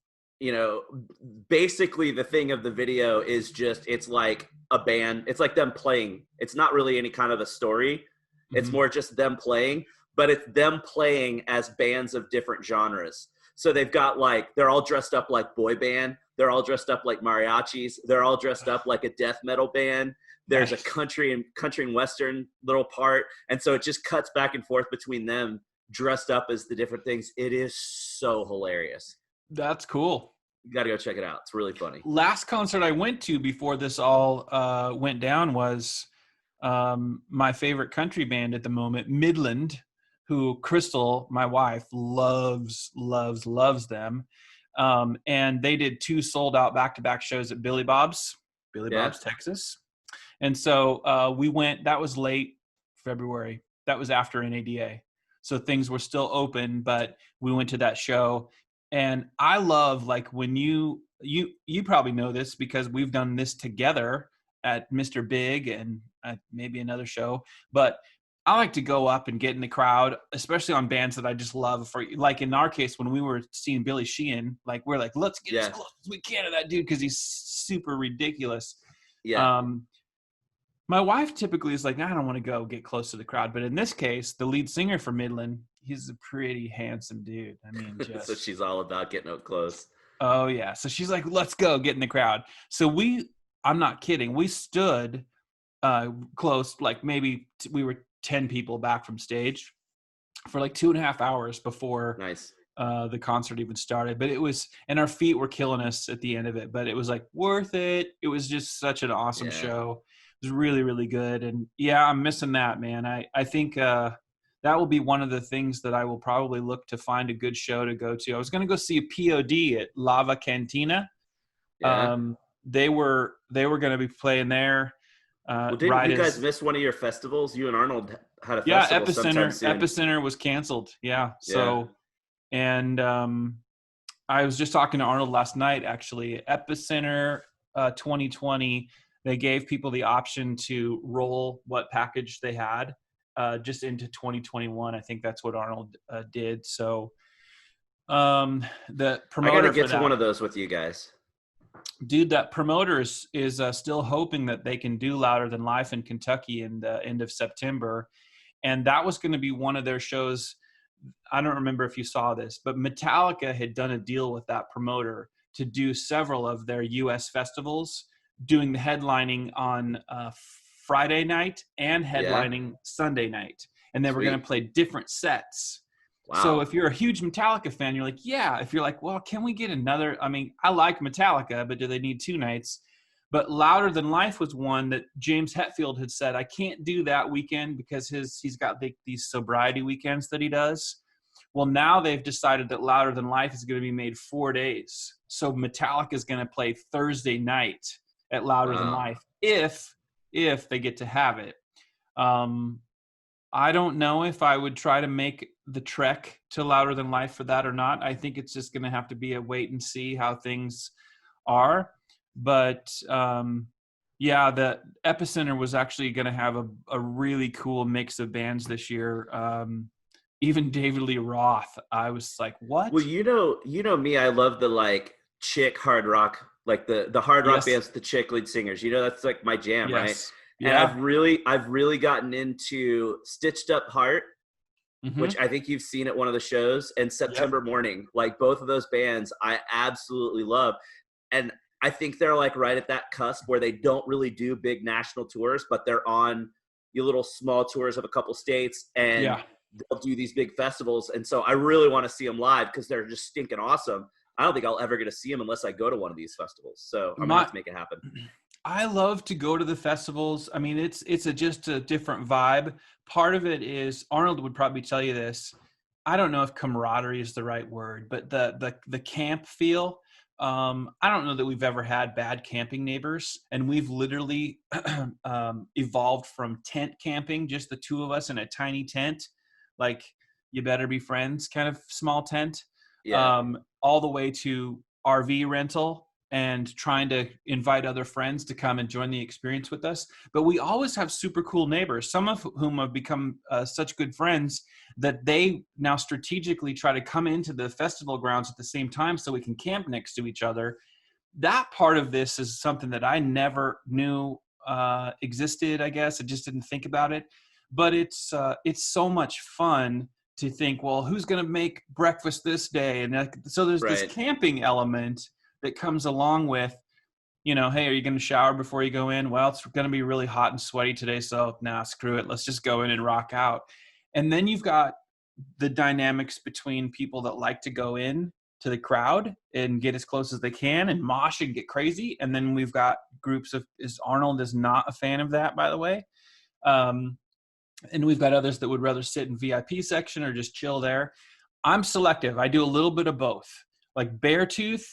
basically the thing of the video is just, it's like a band. It's like them playing. It's not really any kind of a story. Mm-hmm. It's more just them playing, but it's them playing as bands of different genres. So they've got they're all dressed up like boy band. They're all dressed up like mariachis. They're all dressed up like a death metal band. There's a country and Western little part. And so it just cuts back and forth between them dressed up as the different things. It is so hilarious. That's cool. You got to go check it out. It's really funny. Last concert I went to before this all went down was my favorite country band at the moment, Midland, who Crystal, my wife, loves them. And they did 2 sold out back-to-back shows at Billy Bob's, Yeah. Texas. And so we went, that was late February. That was after NADA. So things were still open, but we went to that show. And I love, like, when you probably know this because we've done this together at Mr. Big and maybe another show, but I like to go up and get in the crowd, especially on bands that I just love. For, like, in our case, when we were seeing Billy Sheehan, like, we're like, let's get as close as we can to that dude because he's super ridiculous. Yeah. My wife typically is like, I don't want to go get close to the crowd. But in this case, the lead singer for Midland, he's a pretty handsome dude. I mean, just. So she's all about getting up close. Oh, yeah. So she's like, let's go get in the crowd. So I'm not kidding. We stood close, like maybe we were 10 people back from stage for like 2.5 hours before Nice. The concert even started. But it was, and our feet were killing us at the end of it, but it was like worth it. It was just such an awesome show. It was really, really good. And yeah, I'm missing that, man. I think that will be one of the things that I will probably look to find a good show to go to. I was going to go see a POD at Lava Cantina. Yeah. They were going to be playing there. Well, didn't you guys miss one of your festivals? You and Arnold had a festival sometime soon. Epicenter was canceled. Yeah. So, and I was just talking to Arnold last night, actually. Epicenter 2020, they gave people the option to roll what package they had just into 2021. I think that's what Arnold did. So the promoter, I got to get to one of those with you guys. Dude, that promoter is still hoping that they can do Louder Than Life in Kentucky in the end of September. And that was going to be one of their shows. I don't remember if you saw this, but Metallica had done a deal with that promoter to do several of their U.S. festivals, doing the headlining on Friday night and headlining Sunday night. And they were going to play different sets. Wow. So if you're a huge Metallica fan, you're like, yeah. If you're like, well, can we get another? I mean, I like Metallica, but do they need 2 nights? But Louder Than Life was one that James Hetfield had said, I can't do that weekend because he's got these sobriety weekends that he does. Well, now they've decided that Louder Than Life is going to be made 4 days. So Metallica is going to play Thursday night at Louder Than Life if they get to have it. I don't know if I would try to make the trek to Louder Than Life for that or not. I think it's just going to have to be a wait and see how things are. But the Epicenter was actually going to have a really cool mix of bands this year. Even David Lee Roth. I was like, what? Well, you know me. I love the like chick hard rock, like the hard rock bands with the chick lead singers. You know, that's like my jam, right? Yeah. And I've really gotten into Stitched Up Heart, which I think you've seen at one of the shows, and September Morning. Like both of those bands I absolutely love. And I think they're like right at that cusp where they don't really do big national tours, but they're on your little small tours of a couple states, and they'll do these big festivals. And so I really want to see them live because they're just stinking awesome. I don't think I'll ever get to see them unless I go to one of these festivals. So I'm going to have to make it happen. I love to go to the festivals. I mean, it's just a different vibe. Part of it is, Arnold would probably tell you this. I don't know if camaraderie is the right word, but the camp feel. I don't know that we've ever had bad camping neighbors, and we've literally evolved from tent camping, just the 2 of us in a tiny tent, like you better be friends kind of small tent, all the way to RV rental and trying to invite other friends to come and join the experience with us. But we always have super cool neighbors, some of whom have become such good friends that they now strategically try to come into the festival grounds at the same time so we can camp next to each other. That part of this is something that I never knew existed, I guess. I just didn't think about it. But it's so much fun to think, well, who's going to make breakfast this day? And so there's this camping element that comes along with, you know, hey, are you going to shower before you go in? Well, it's going to be really hot and sweaty today, so nah, screw it. Let's just go in and rock out. And then you've got the dynamics between people that like to go in to the crowd and get as close as they can and mosh and get crazy. And then we've got groups of, Arnold is not a fan of that, by the way. And we've got others that would rather sit in VIP section or just chill there. I'm selective. I do a little bit of both. Like Beartooth,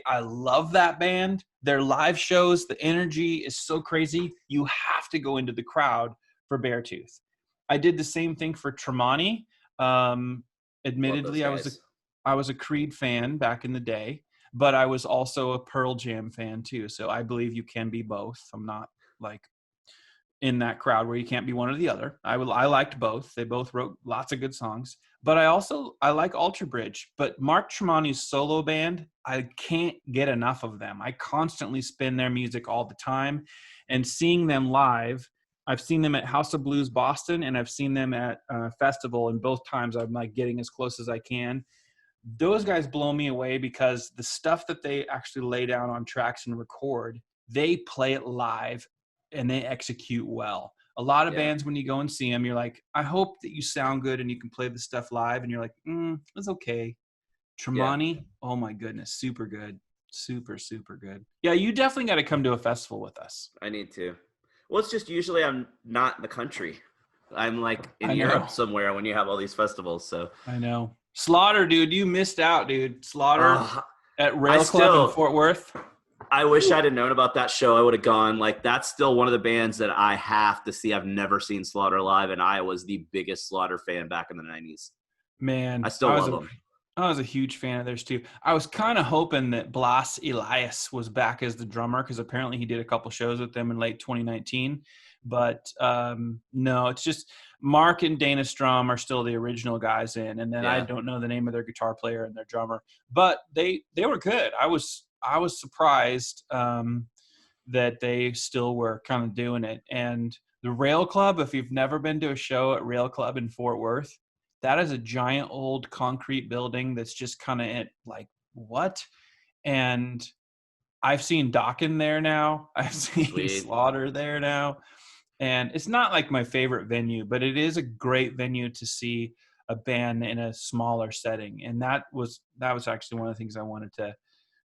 I love that band. Their live shows, the energy is so crazy. You have to go into the crowd for Beartooth. I did the same thing for Tremonti. Love those Admittedly, guys. I was a Creed fan back in the day, but I was also a Pearl Jam fan too. So I believe you can be both. I'm not like in that crowd where you can't be one or the other. I liked both. They both wrote lots of good songs. But I like Alter Bridge. But Mark Tremonti's solo band, I can't get enough of them. I constantly spin their music all the time, and seeing them live. I've seen them at House of Blues Boston, and I've seen them at festival. And both times I'm like getting as close as I can. Those guys blow me away because the stuff that they actually lay down on tracks and record, they play it live and they execute well. A lot of Yeah. bands, when you go and see them, you're like, I hope that you sound good and you can play the stuff live. And you're like, it's okay. Yeah. Tremonti, oh my goodness, super good. Super, super good. Yeah, you definitely got to come to a festival with us. I need to. Well, it's just usually I'm not in the country. I'm like in I know. Europe somewhere when you have all these festivals. So I know. Slaughter, dude, you missed out, dude. Slaughter at Rail Club still- in Fort Worth. I wish I'd have known about that show. I would have gone. Like, that's still one of the bands that I have to see. I've never seen Slaughter live, and I was the biggest Slaughter fan back in the 90s. Man, I still love them. I was a huge fan of theirs too. I was kind of hoping that Blas Elias was back as the drummer because apparently he did a couple shows with them in late 2019. But no, it's just Mark and Dana Strum are still the original guys in, and then I don't know the name of their guitar player and their drummer. But they were good. I was surprised that they still were kind of doing it. And the Rail Club, if you've never been to a show at Rail Club in Fort Worth, that is a giant old concrete building that's just kind of like, what? And I've seen Dokken there now. I've seen Slaughter there now. And it's not like my favorite venue, but it is a great venue to see a band in a smaller setting. And that was actually one of the things I wanted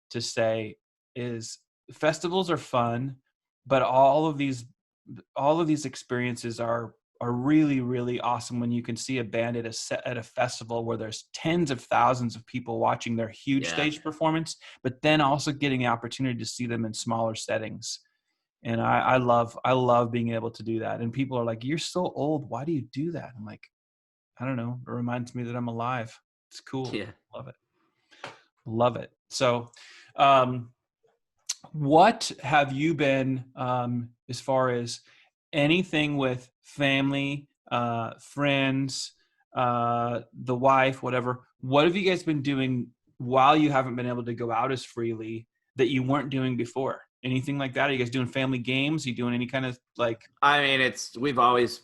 to say is festivals are fun, but all of these experiences are really, really awesome when you can see a band at a festival where there's tens of thousands of people watching their huge stage performance, but then also getting the opportunity to see them in smaller settings. And I love being able to do that. And people are like, you're so old. Why do you do that? I'm like, I don't know. It reminds me that I'm alive. It's cool. Yeah. Love it. So, what have you been, as far as anything with family, friends, the wife, whatever, what have you guys been doing while you haven't been able to go out as freely that you weren't doing before? Anything like that? Are you guys doing family games? Are you doing any kind of like? I mean, we've always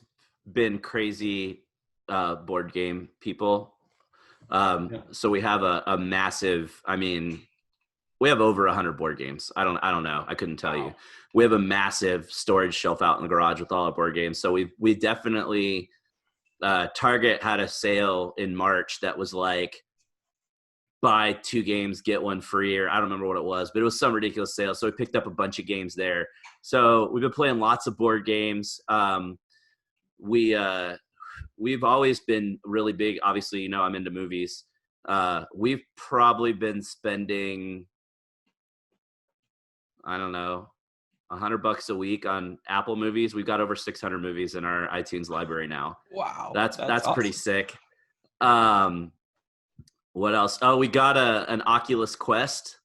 been crazy board game people. So we have a massive, we have over 100 board games. I don't know. I couldn't tell you. We have a massive storage shelf out in the garage with all our board games. So we definitely, Target had a sale in March that was like, buy 2 games, get 1 free, or I don't remember what it was, but it was some ridiculous sale. So we picked up a bunch of games there. So we've been playing lots of board games. We've always been really big. Obviously, I'm into movies. We've probably been spending, I don't know, $100 a week on Apple movies. We've got over 600 movies in our iTunes library now. Wow. That's awesome. pretty sick. What else? Oh, we got an Oculus Quest,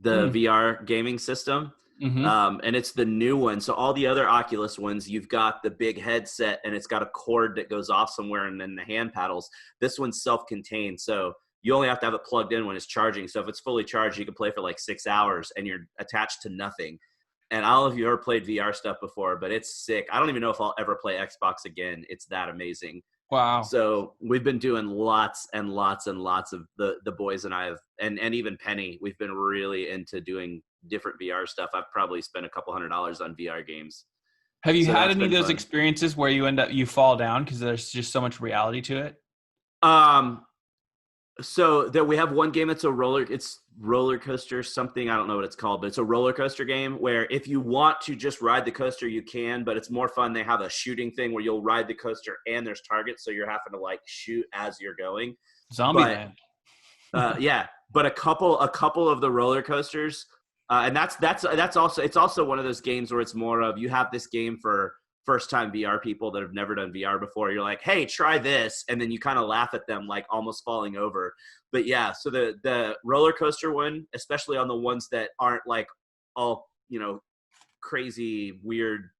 the VR gaming system. Mm-hmm. And it's the new one. So all the other Oculus ones, you've got the big headset and it's got a cord that goes off somewhere and then the hand paddles. This one's self-contained. So you only have to have it plugged in when it's charging. So if it's fully charged, you can play for like 6 hours and you're attached to nothing. And I don't know if you've ever played VR stuff before, but it's sick. I don't even know if I'll ever play Xbox again. It's that amazing. Wow. So we've been doing lots and lots and lots of the boys and I have, and even Penny, we've been really into doing different VR stuff. I've probably spent a couple $100 on VR games. Have you had any of those experiences where you fall down because there's just so much reality to it? So that we have one game that's it's roller coaster something, I don't know what it's called, but it's a roller coaster game where if you want to just ride the coaster, you can, but it's more fun. They have a shooting thing where you'll ride the coaster and there's targets, so you're having to like shoot as you're going. Zombieland. Yeah, but a couple of the roller coasters, and that's also, it's also one of those games where it's more of, you have this game for first time VR people that have never done VR before. You're like, hey, try this, and then you kind of laugh at them like almost falling over. But yeah, so the roller coaster one, especially on the ones that aren't like all, crazy weird,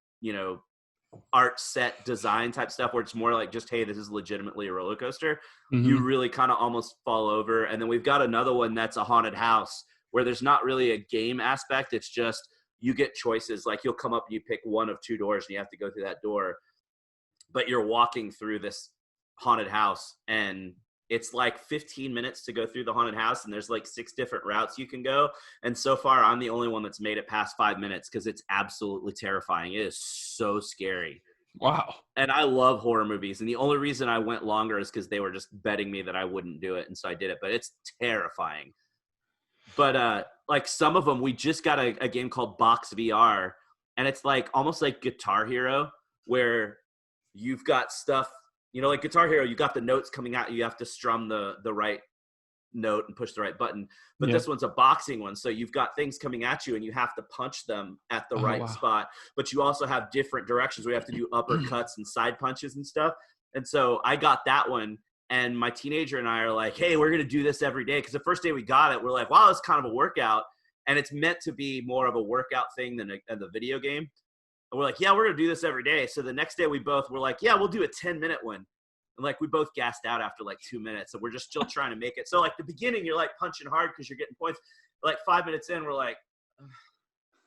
art set design type stuff, where it's more like just, hey, this is legitimately a roller coaster, you really kind of almost fall over. And then we've got another one that's a haunted house, where there's not really a game aspect. It's just, you get choices. Like, you'll come up and you pick one of two doors and you have to go through that door, but you're walking through this haunted house, and it's like 15 minutes to go through the haunted house, and there's like 6 different routes you can go. And so far, I'm the only one that's made it past 5 minutes, because it's absolutely terrifying. It is so scary. Wow. And I love horror movies, and the only reason I went longer is because they were just betting me that I wouldn't do it, and so I did it. But it's terrifying. But like, some of them, we just got a game called Box VR, and it's like almost like Guitar Hero, where you've got stuff, like Guitar Hero, you got the notes coming out, you have to strum the right note and push the right button. But this one's a boxing one, so you've got things coming at you and you have to punch them at the right spot. But you also have different directions where you have to do uppercuts and side punches and stuff. And so I got that one, and my teenager and I are like, hey, we're going to do this every day. Because the first day we got it, we're like, wow, it's kind of a workout. And it's meant to be more of a workout thing than the video game. And we're like, yeah, we're going to do this every day. So the next day we're like, yeah, we'll do a 10-minute one. And like, we both gassed out after like 2 minutes. And we're just still trying to make it. So like, the beginning, you're like punching hard because you're getting points. Like 5 minutes in, we're like,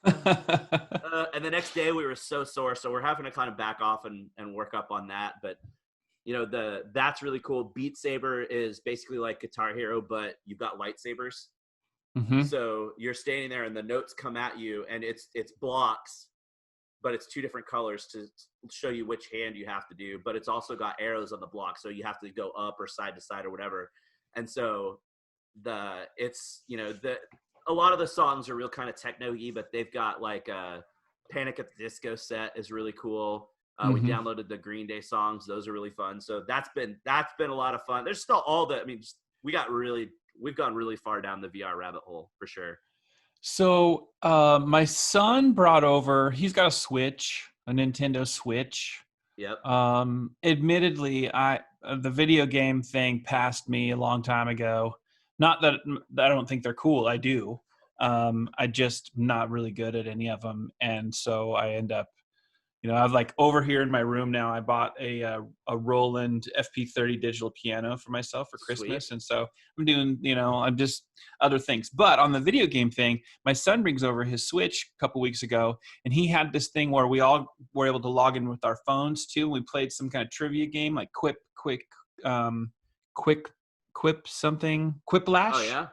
and the next day we were so sore. So we're having to kind of back off and work up on that. But that's really cool. Beat Saber is basically like Guitar Hero, but you've got lightsabers. So you're standing there and the notes come at you, and it's blocks, but it's 2 different colors to show you which hand you have to do. But it's also got arrows on the block, so you have to go up or side to side or whatever. And so a lot of the songs are real kind of techno-y, but they've got like a Panic at the Disco set is really cool. We downloaded the Green Day songs; those are really fun. So that's been a lot of fun. There's still we've gone really far down the VR rabbit hole for sure. So my son brought over, he's got a Nintendo Switch. Yep. Admittedly, the video game thing passed me a long time ago. Not that I don't think they're cool. I do. I just not really good at any of them. And so I end up, I've like over here in my room now, I bought a Roland FP30 digital piano for myself for Christmas. Sweet. And so I'm doing, I'm just other things. But on the video game thing, my son brings over his Switch a couple weeks ago, and he had this thing where we all were able to log in with our phones too. We played some kind of trivia game like Quiplash. Oh yeah.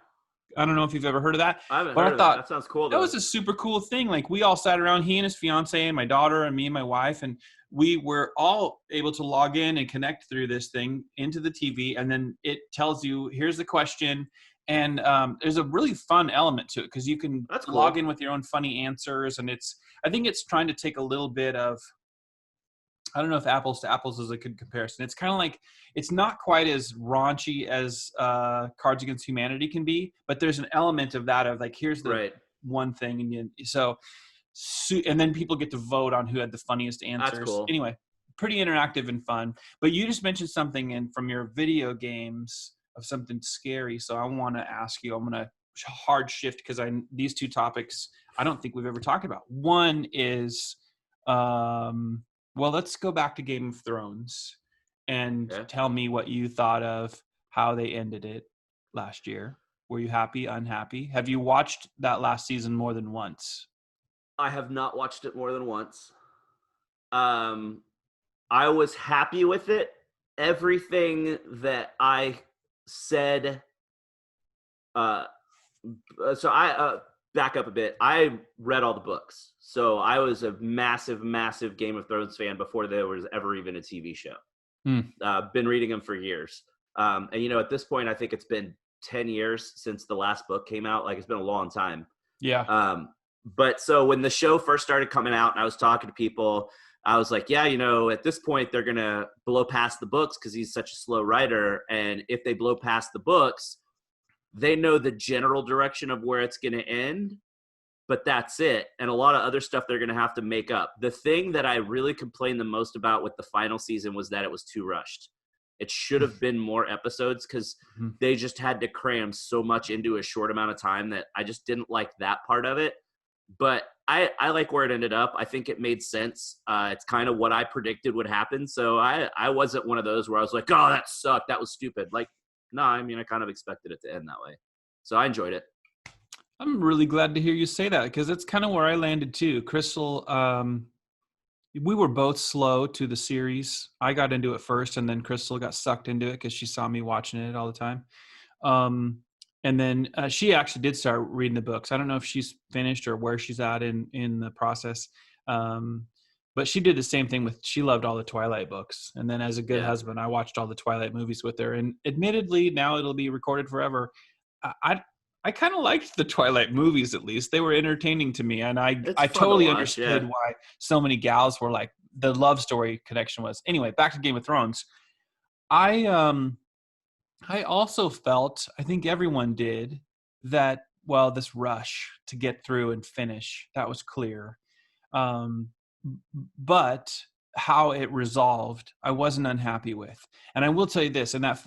I don't know if you've ever heard of that. I haven't but heard I of thought that. That sounds cool, though. that was a super cool thing. Like, we all sat around, he and his fiance and my daughter and me and my wife, and we were all able to log in and connect through this thing into the TV. And then it tells you, here's the question. And there's a really fun element to it because you can log in with your own funny answers. And I think it's trying to take a little bit of, I don't know if apples to apples is a good comparison. It's kind of like, it's not quite as raunchy as Cards Against Humanity can be, but there's an element of that of like, here's the one thing. And and then people get to vote on who had the funniest answers. That's cool. Anyway, pretty interactive and fun. But you just mentioned something from your video games of something scary. So I want to ask you, I'm going to hard shift because these 2 topics I don't think we've ever talked about. One is, well, let's go back to Game of Thrones and tell me what you thought of how they ended it last year. Were you happy, unhappy? Have you watched that last season more than once? I have not watched it more than once. I was happy with it. Everything that I said. So I back up a bit. I read all the books. So I was a massive, massive Game of Thrones fan before there was ever even a TV show. Been reading them for years. And, at this point, I think it's been 10 years since the last book came out. Like, it's been a long time. Yeah. But so when the show first started coming out and I was talking to people, I was like, yeah, at this point, they're going to blow past the books because he's such a slow writer. And if they blow past the books, they know the general direction of where it's going to end, but that's it. And a lot of other stuff they're going to have to make up. The thing that I really complained the most about with the final season was that it was too rushed. It should have been more episodes because they just had to cram so much into a short amount of time that I just didn't like that part of it. But I like where it ended up. I think it made sense. It's kind of what I predicted would happen. So I wasn't one of those where I was like, oh, that sucked. That was stupid. Like, no, I mean, I kind of expected it to end that way. So I enjoyed it. I'm really glad to hear you say that because it's kind of where I landed too. Crystal, we were both slow to the series. I got into it first, and then Crystal got sucked into it because she saw me watching it all the time. And then she actually did start reading the books. I don't know if she's finished or where she's at in the process. But she did the same thing she loved all the Twilight books. And then as a good husband, I watched all the Twilight movies with her. And admittedly, now it'll be recorded forever. I kind of liked the Twilight movies, at least. They were entertaining to me. And I totally understood why so many gals were like, the love story connection was. Anyway, back to Game of Thrones. I also felt, I think everyone did, that, well, this rush to get through and finish, that was clear. But how it resolved, I wasn't unhappy with. And I will tell you this, and that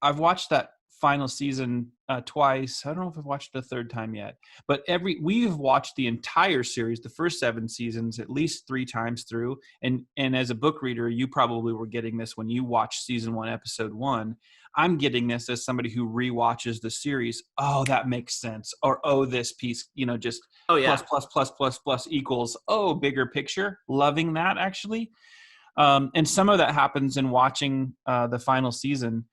I've watched that final season twice. I don't know if I've watched it a third time yet, but we've watched the entire series, the first 7 seasons, at least 3 times through. And as a book reader, you probably were getting this when you watched season 1, episode 1. I'm getting this as somebody who rewatches the series. Oh, that makes sense. Or, oh, this piece, just plus equals, oh, bigger picture. Loving that, actually. And some of that happens in watching the final season.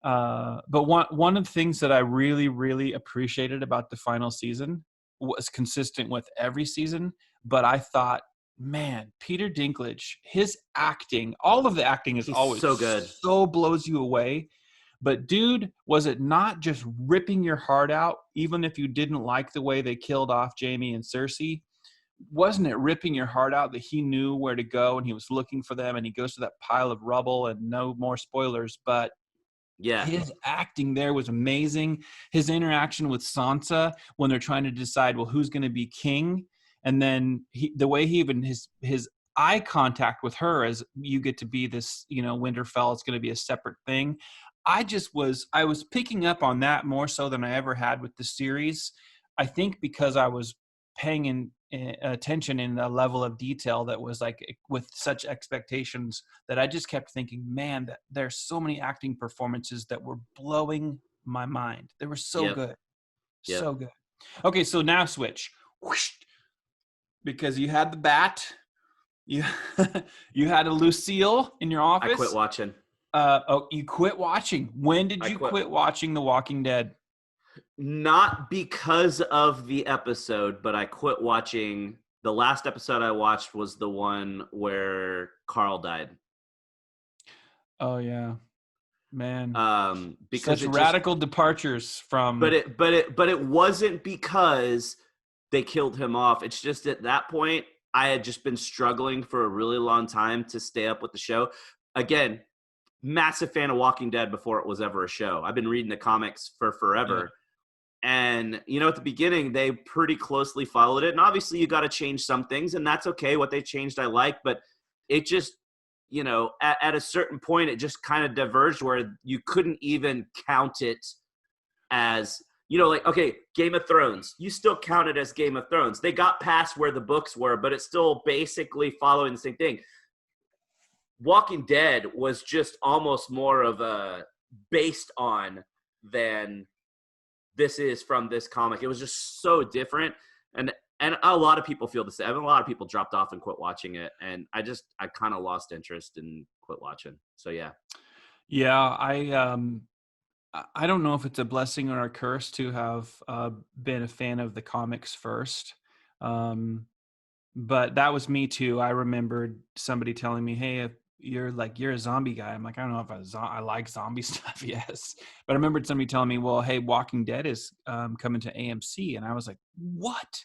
But one of the things that I really, really appreciated about the final season was consistent with every season. But I thought, man, Peter Dinklage, his acting, all of the acting is always so good, so blows you away. But dude, was it not just ripping your heart out, even if you didn't like the way they killed off Jaime and Cersei? Wasn't it ripping your heart out that he knew where to go and he was looking for them and he goes to that pile of rubble, and no more spoilers, but his acting there was amazing. His interaction with Sansa when they're trying to decide, well, who's going to be king? And then the way he even his eye contact with her as you get to be this, Winterfell, it's going to be a separate thing. I was picking up on that more so than I ever had with the series. I think because I was paying attention in a level of detail that was like with such expectations that I just kept thinking, man, that there's so many acting performances that were blowing my mind. They were so good. So good. Okay, so now switch. Whoosh. Because you had the bat. You had a Lucille in your office. I quit watching. You quit watching. When did you quit watching The Walking Dead? Not because of the episode, but I quit watching. The last episode I watched was the one where Carl died. Oh yeah, man. Because such radical departures from. But it wasn't because they killed him off. It's just at that point I had just been struggling for a really long time to stay up with the show. Again, massive fan of Walking Dead before it was ever a show. I've been reading the comics for forever. Yeah. And, at the beginning, they pretty closely followed it. And obviously, you got to change some things, and that's okay. What they changed, I like. But it just, at a certain point, it just kind of diverged where you couldn't even count it as, okay, Game of Thrones. You still count it as Game of Thrones. They got past where the books were, but it's still basically following the same thing. Walking Dead was just almost more of a based on than this is from this comic. It was just so different. And a lot of people feel the same. A lot of people dropped off and quit watching it. And I kind of lost interest and quit watching. So, yeah. Yeah, I don't know if it's a blessing or a curse to have been a fan of the comics first. But that was me too. I remembered somebody telling me, hey, if you're a zombie guy. I'm like, I don't know if I like zombie stuff. Yes. But I remembered somebody telling me, well, hey, Walking Dead is coming to AMC. And I was like, what?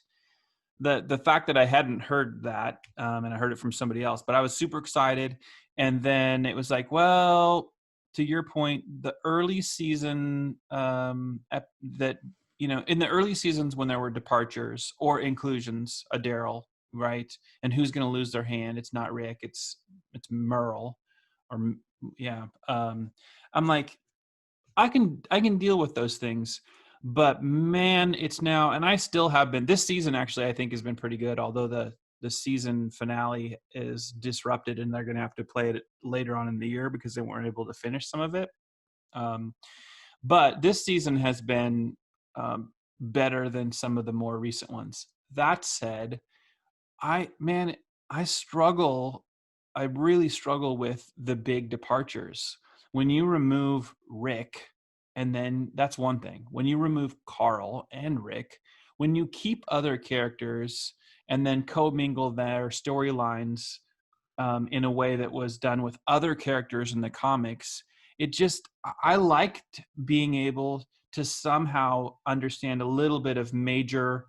The fact that I hadn't heard that, and I heard it from somebody else, but I was super excited. And then it was like, well, to your point, the early season that, in the early seasons when there were departures or inclusions, a Daryl, right? And who's going to lose their hand? It's not Rick, it's Merle, or yeah. I'm like, I can deal with those things, but man, it's now, and I still have been. This season actually, I think, has been pretty good. Although the season finale is disrupted, and they're going to have to play it later on in the year because they weren't able to finish some of it. But this season has been better than some of the more recent ones. That said, I struggle. I really struggle with the big departures. When you remove Rick, and then that's one thing. When you remove Carl and Rick, when you keep other characters and then commingle their storylines in a way that was done with other characters in the comics, I liked being able to somehow understand a little bit of major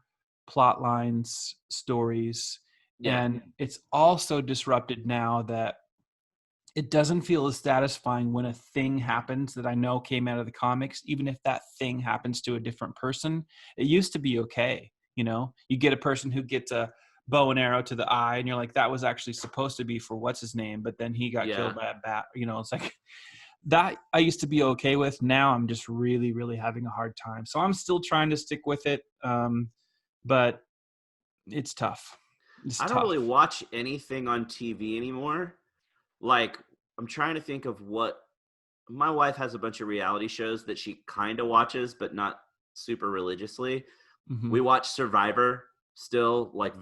plot lines, stories. Yeah. And it's also disrupted now that it doesn't feel as satisfying when a thing happens that I know came out of the comics, even if that thing happens to a different person. It used to be okay. You get a person who gets a bow and arrow to the eye and you're like, that was actually supposed to be for what's his name, but then he got killed by a bat. It's like that I used to be okay with. Now I'm just really, really having a hard time. So I'm still trying to stick with it. But it's tough. I don't really watch anything on TV anymore. Like, I'm trying to think of what my wife has. A bunch of reality shows that she kind of watches, but not super religiously. Mm-hmm. We watch Survivor still, like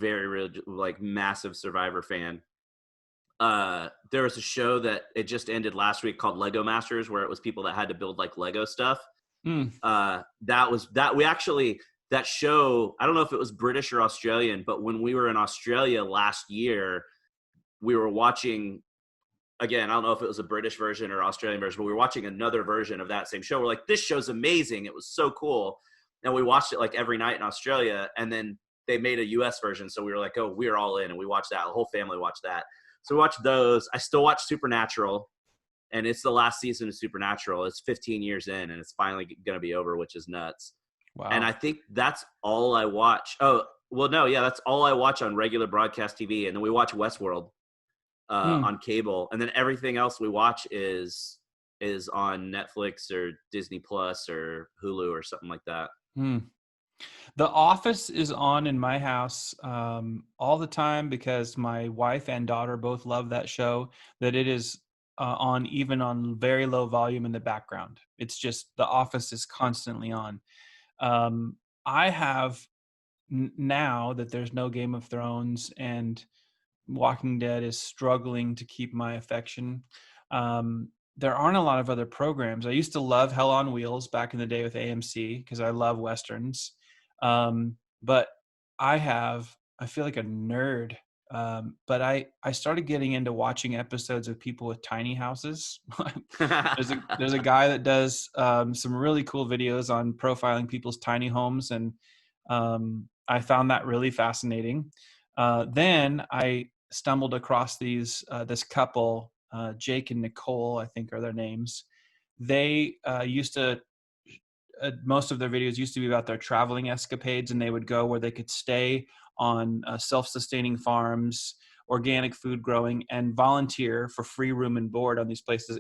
like massive Survivor fan. There was a show that it just ended last week called Lego Masters, where it was people that had to build like Lego stuff. That show, I don't know if it was British or Australian, but when we were in Australia last year, we were watching, again, I don't know if it was a British version or Australian version, but we were watching another version of that same show. We're like, this show's amazing. It was so cool. And we watched it like every night in Australia, and then they made a US version. So we were like, oh, we're all in. And we watched that. The whole family watched that. So we watched those. I still watch Supernatural, and it's the last season of Supernatural. It's 15 years in, and it's finally going to be over, which is nuts. Wow. And I think that's all I watch. Oh, well, no, yeah, that's all I watch on regular broadcast TV. And then we watch Westworld on cable. And then everything else we watch is on Netflix or Disney Plus or Hulu or something like that. The Office is on in my house all the time because my wife and daughter both love that show, that it is on even on very low volume in the background. It's just The Office is constantly on. I have now that there's no Game of Thrones and Walking Dead is struggling to keep my affection. There aren't a lot of other programs. I used to love Hell on Wheels back in the day with AMC because I love Westerns. But I feel like a nerd. But I started getting into watching episodes of people with tiny houses. There's a guy that does some really cool videos on profiling people's tiny homes, and I found that really fascinating. Then I stumbled across this couple, Jake and Nicole, I think are their names. They used to. Most of their videos used to be about their traveling escapades, and they would go where they could stay on self-sustaining farms, organic food growing, and volunteer for free room and board on these places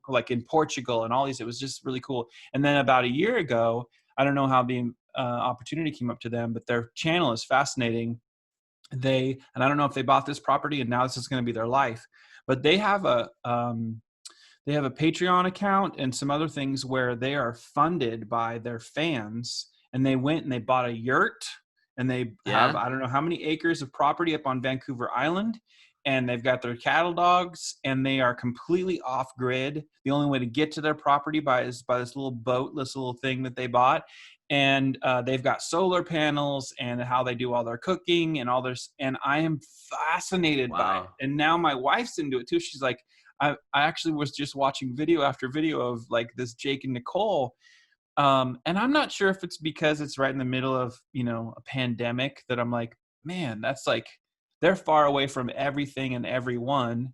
like in Portugal and all these. It was just really cool. And then about a year ago, I don't know how the opportunity came up to them, but their channel is fascinating. And I don't know if they bought this property and now this is going to be their life, but they have a Patreon account and some other things where they are funded by their fans, and they went and they bought a yurt, and they have, I don't know how many acres of property up on Vancouver Island, and they've got their cattle dogs, and they are completely off grid. The only way to get to their property is by this little boat, this little thing that they bought. And they've got solar panels and how they do all their cooking and all this. And I am fascinated by it. And now my wife's into it too. She's like, I actually was just watching video after video of like this Jake and Nicole. And I'm not sure if it's because it's right in the middle of, a pandemic that I'm like, man, that's like, they're far away from everything and everyone.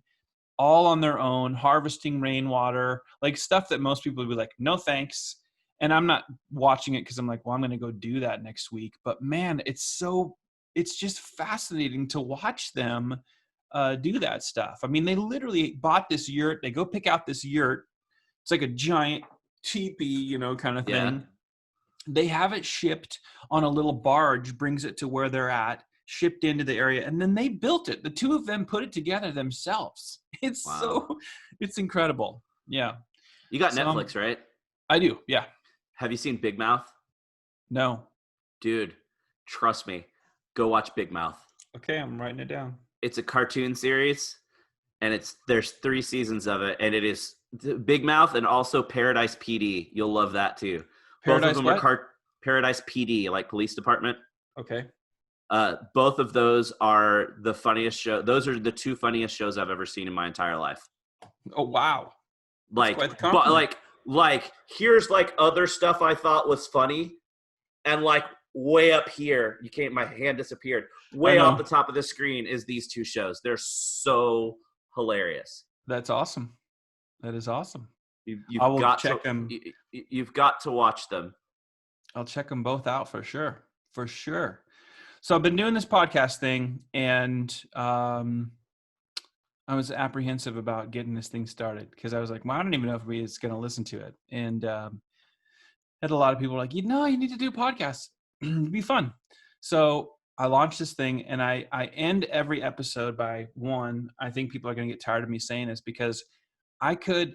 all on their own, harvesting rainwater, like stuff that most people would be like, no thanks. And I'm not watching it because I'm like, well, I'm going to go do that next week. But man, it's just fascinating to watch them do that stuff. I mean, they literally bought this yurt. They go pick out this yurt. It's like a giant teepee, kind of Yeah. thing. They have it shipped on a little barge, brings it to where they're at, shipped into the area, and then they built it. The two of them put it together themselves. Wow. It's incredible. Yeah. You got So Netflix, right? I do. Yeah. Have you seen Big Mouth? No. Dude, trust me. Go watch Big Mouth. Okay, I'm writing it down. It's a cartoon series, and there's 3 seasons of it, and it is Big Mouth and also Paradise PD. You'll love that too. Both of Paradise them what? are Paradise PD, like police department. Okay. Both of those are the funniest show. Those are the 2 funniest shows I've ever seen in my entire life. Oh wow. That's quite the But compliment. here's like other stuff I thought was funny, and like way up here, my hand disappeared. Way off the top of the screen is these 2 shows. They're so hilarious. That's awesome. That is awesome. You've I will got check to them. you've got to watch them. I'll check them both out for sure. For sure. So I've been doing this podcast thing, and I was apprehensive about getting this thing started because I was like, well, I don't even know if everybody's going to listen to it. And had a lot of people like, you need to do podcasts. It'd be fun. So I launched this thing, and I end every episode by one. I think people are going to get tired of me saying this because I could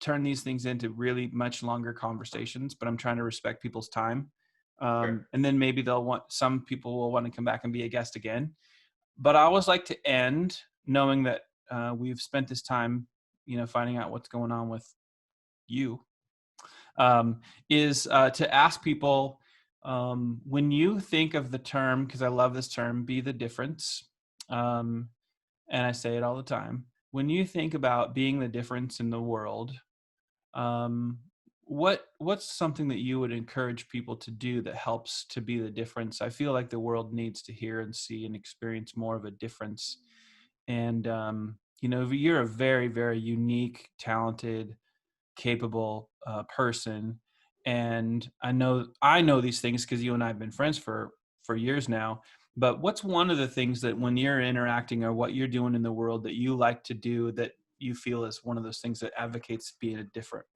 turn these things into really much longer conversations, but I'm trying to respect people's time. Sure. And then maybe some people will want to come back and be a guest again. But I always like to end knowing that we've spent this time, finding out what's going on with you, is to ask people, when you think of the term, because I love this term, be the difference. And I say it all the time. When you think about being the difference in the world, what's something that you would encourage people to do that helps to be the difference? I feel like the world needs to hear and see and experience more of a difference. And you're a very, very unique, talented, capable person, and I know these things because you and I have been friends for years now. But what's one of the things that when you're interacting or what you're doing in the world that you like to do that you feel is one of those things that advocates being a different?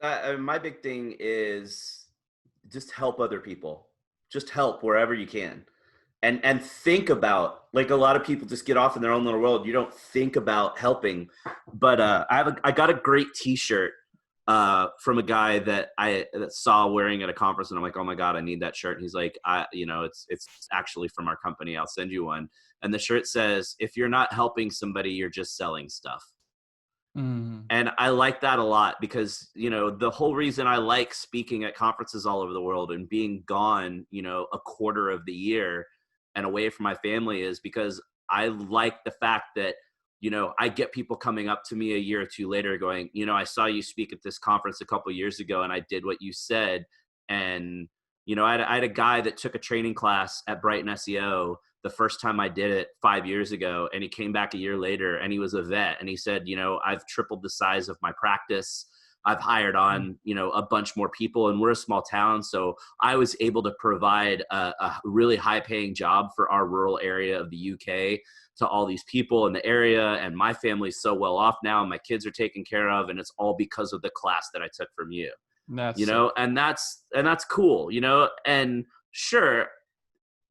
My big thing is just help other people. Just help wherever you can. And think about, like, a lot of people just get off in their own little world. You don't think about helping. But I got a great T-shirt from a guy that I saw wearing at a conference, and I'm like, oh my God, I need that shirt. And he's like, it's actually from our company. I'll send you one. And the shirt says, if you're not helping somebody, you're just selling stuff. Mm. And I like that a lot because, the whole reason I like speaking at conferences all over the world and being gone, a quarter of the year and away from my family is because I like the fact that, I get people coming up to me a year or 2 later going, I saw you speak at this conference a couple of years ago and I did what you said. And, I had a guy that took a training class at Brighton SEO the first time I did it 5 years ago, and he came back a year later and he was a vet. And he said, I've tripled the size of my practice. I've hired on, a bunch more people, and we're a small town. So I was able to provide a really high paying job for our rural area of the UK to all these people in the area. And my family's so well off now, and my kids are taken care of. And it's all because of the class that I took from you, and that's cool, and sure,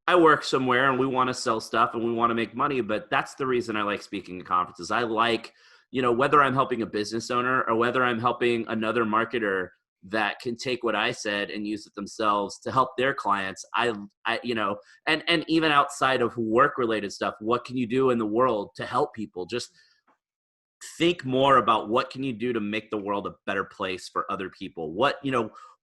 I work somewhere and we want to sell stuff and we want to make money, but that's the reason I like speaking at conferences. I like, whether I'm helping a business owner or whether I'm helping another marketer that can take what I said and use it themselves to help their clients. And even outside of work related stuff, what can you do in the world to help people? Just think more about what can you do to make the world a better place for other people.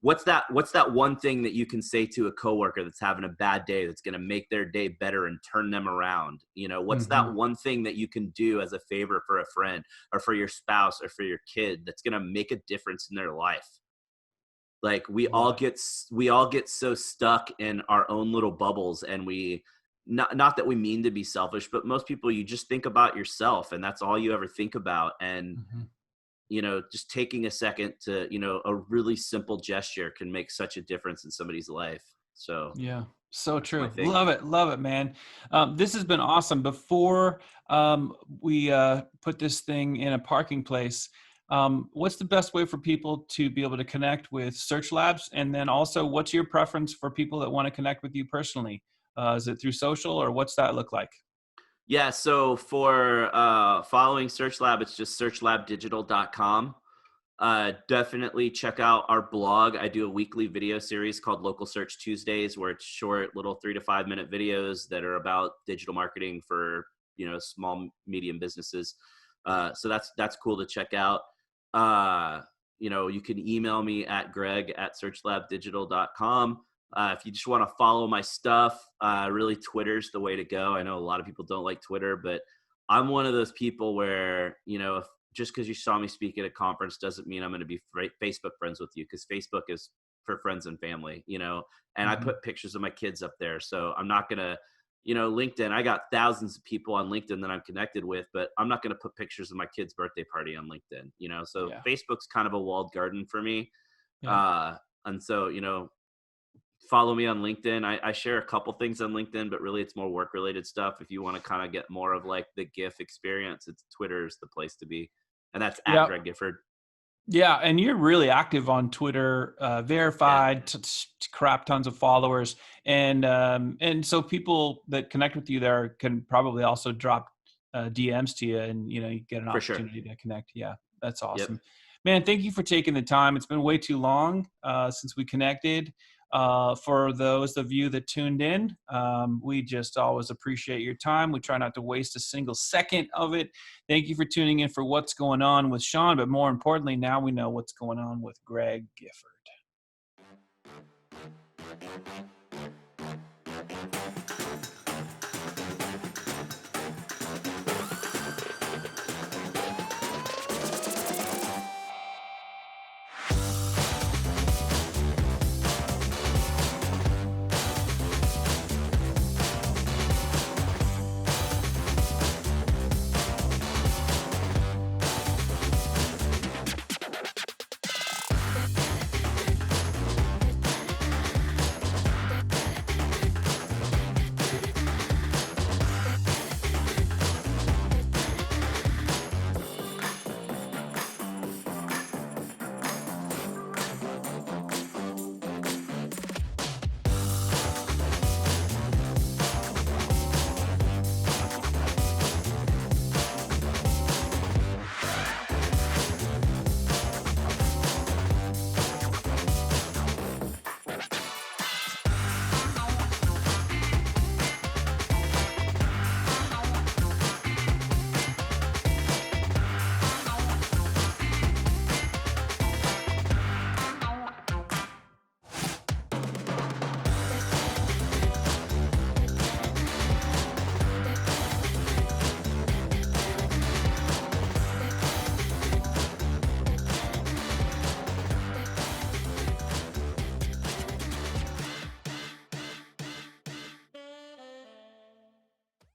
What's that one thing that you can say to a coworker that's having a bad day that's going to make their day better and turn them around? What's that one thing that you can do as a favor for a friend or for your spouse or for your kid that's going to make a difference in their life? Like we all get so stuck in our own little bubbles, and we not that we mean to be selfish, but most people, you just think about yourself and that's all you ever think about. And, just taking a second to, a really simple gesture can make such a difference in somebody's life. So Yeah, so that's my true. thing. Love it, man. This has been awesome. Before we put this thing in a parking place, what's the best way for people to be able to connect with Search Labs? And then also, what's your preference for people that want to connect with you personally? Is it through social, or what's that look like? Yeah. So for following Search Lab, it's just searchlabdigital.com. Definitely check out our blog. I do a weekly video series called Local Search Tuesdays, where it's short, little 3 to 5 minute videos that are about digital marketing for, small, medium businesses. So that's cool to check out. You can email me at greg@searchlabdigital.com. If you just want to follow my stuff, really Twitter's the way to go. I know a lot of people don't like Twitter, but I'm one of those people where, if just because you saw me speak at a conference doesn't mean I'm going to be Facebook friends with you, because Facebook is for friends and family, and I put pictures of my kids up there. So I'm not going to, LinkedIn, I got thousands of people on LinkedIn that I'm connected with, but I'm not going to put pictures of my kid's birthday party on LinkedIn, so Yeah. Facebook's kind of a walled garden for me. Yeah. And so, follow me on LinkedIn. I share a couple things on LinkedIn, but really it's more work related stuff. If you want to kind of get more of like the GIF experience, it's Twitter's the place to be. And that's at Yeah. Greg Gifford. Yeah, and you're really active on Twitter, Yeah, verified, crap tons of followers, and so people that connect with you there can probably also drop DMs to you, and you get an for sure. opportunity to connect. Yeah, that's Yep. awesome, man. Thank you for taking the time. It's been way too long since we connected. For those of you that tuned in, we just always appreciate your time. We try not to waste a single second of it. Thank you for tuning in for What's Going On with Shaun, but more importantly, now we know what's going on with Greg Gifford.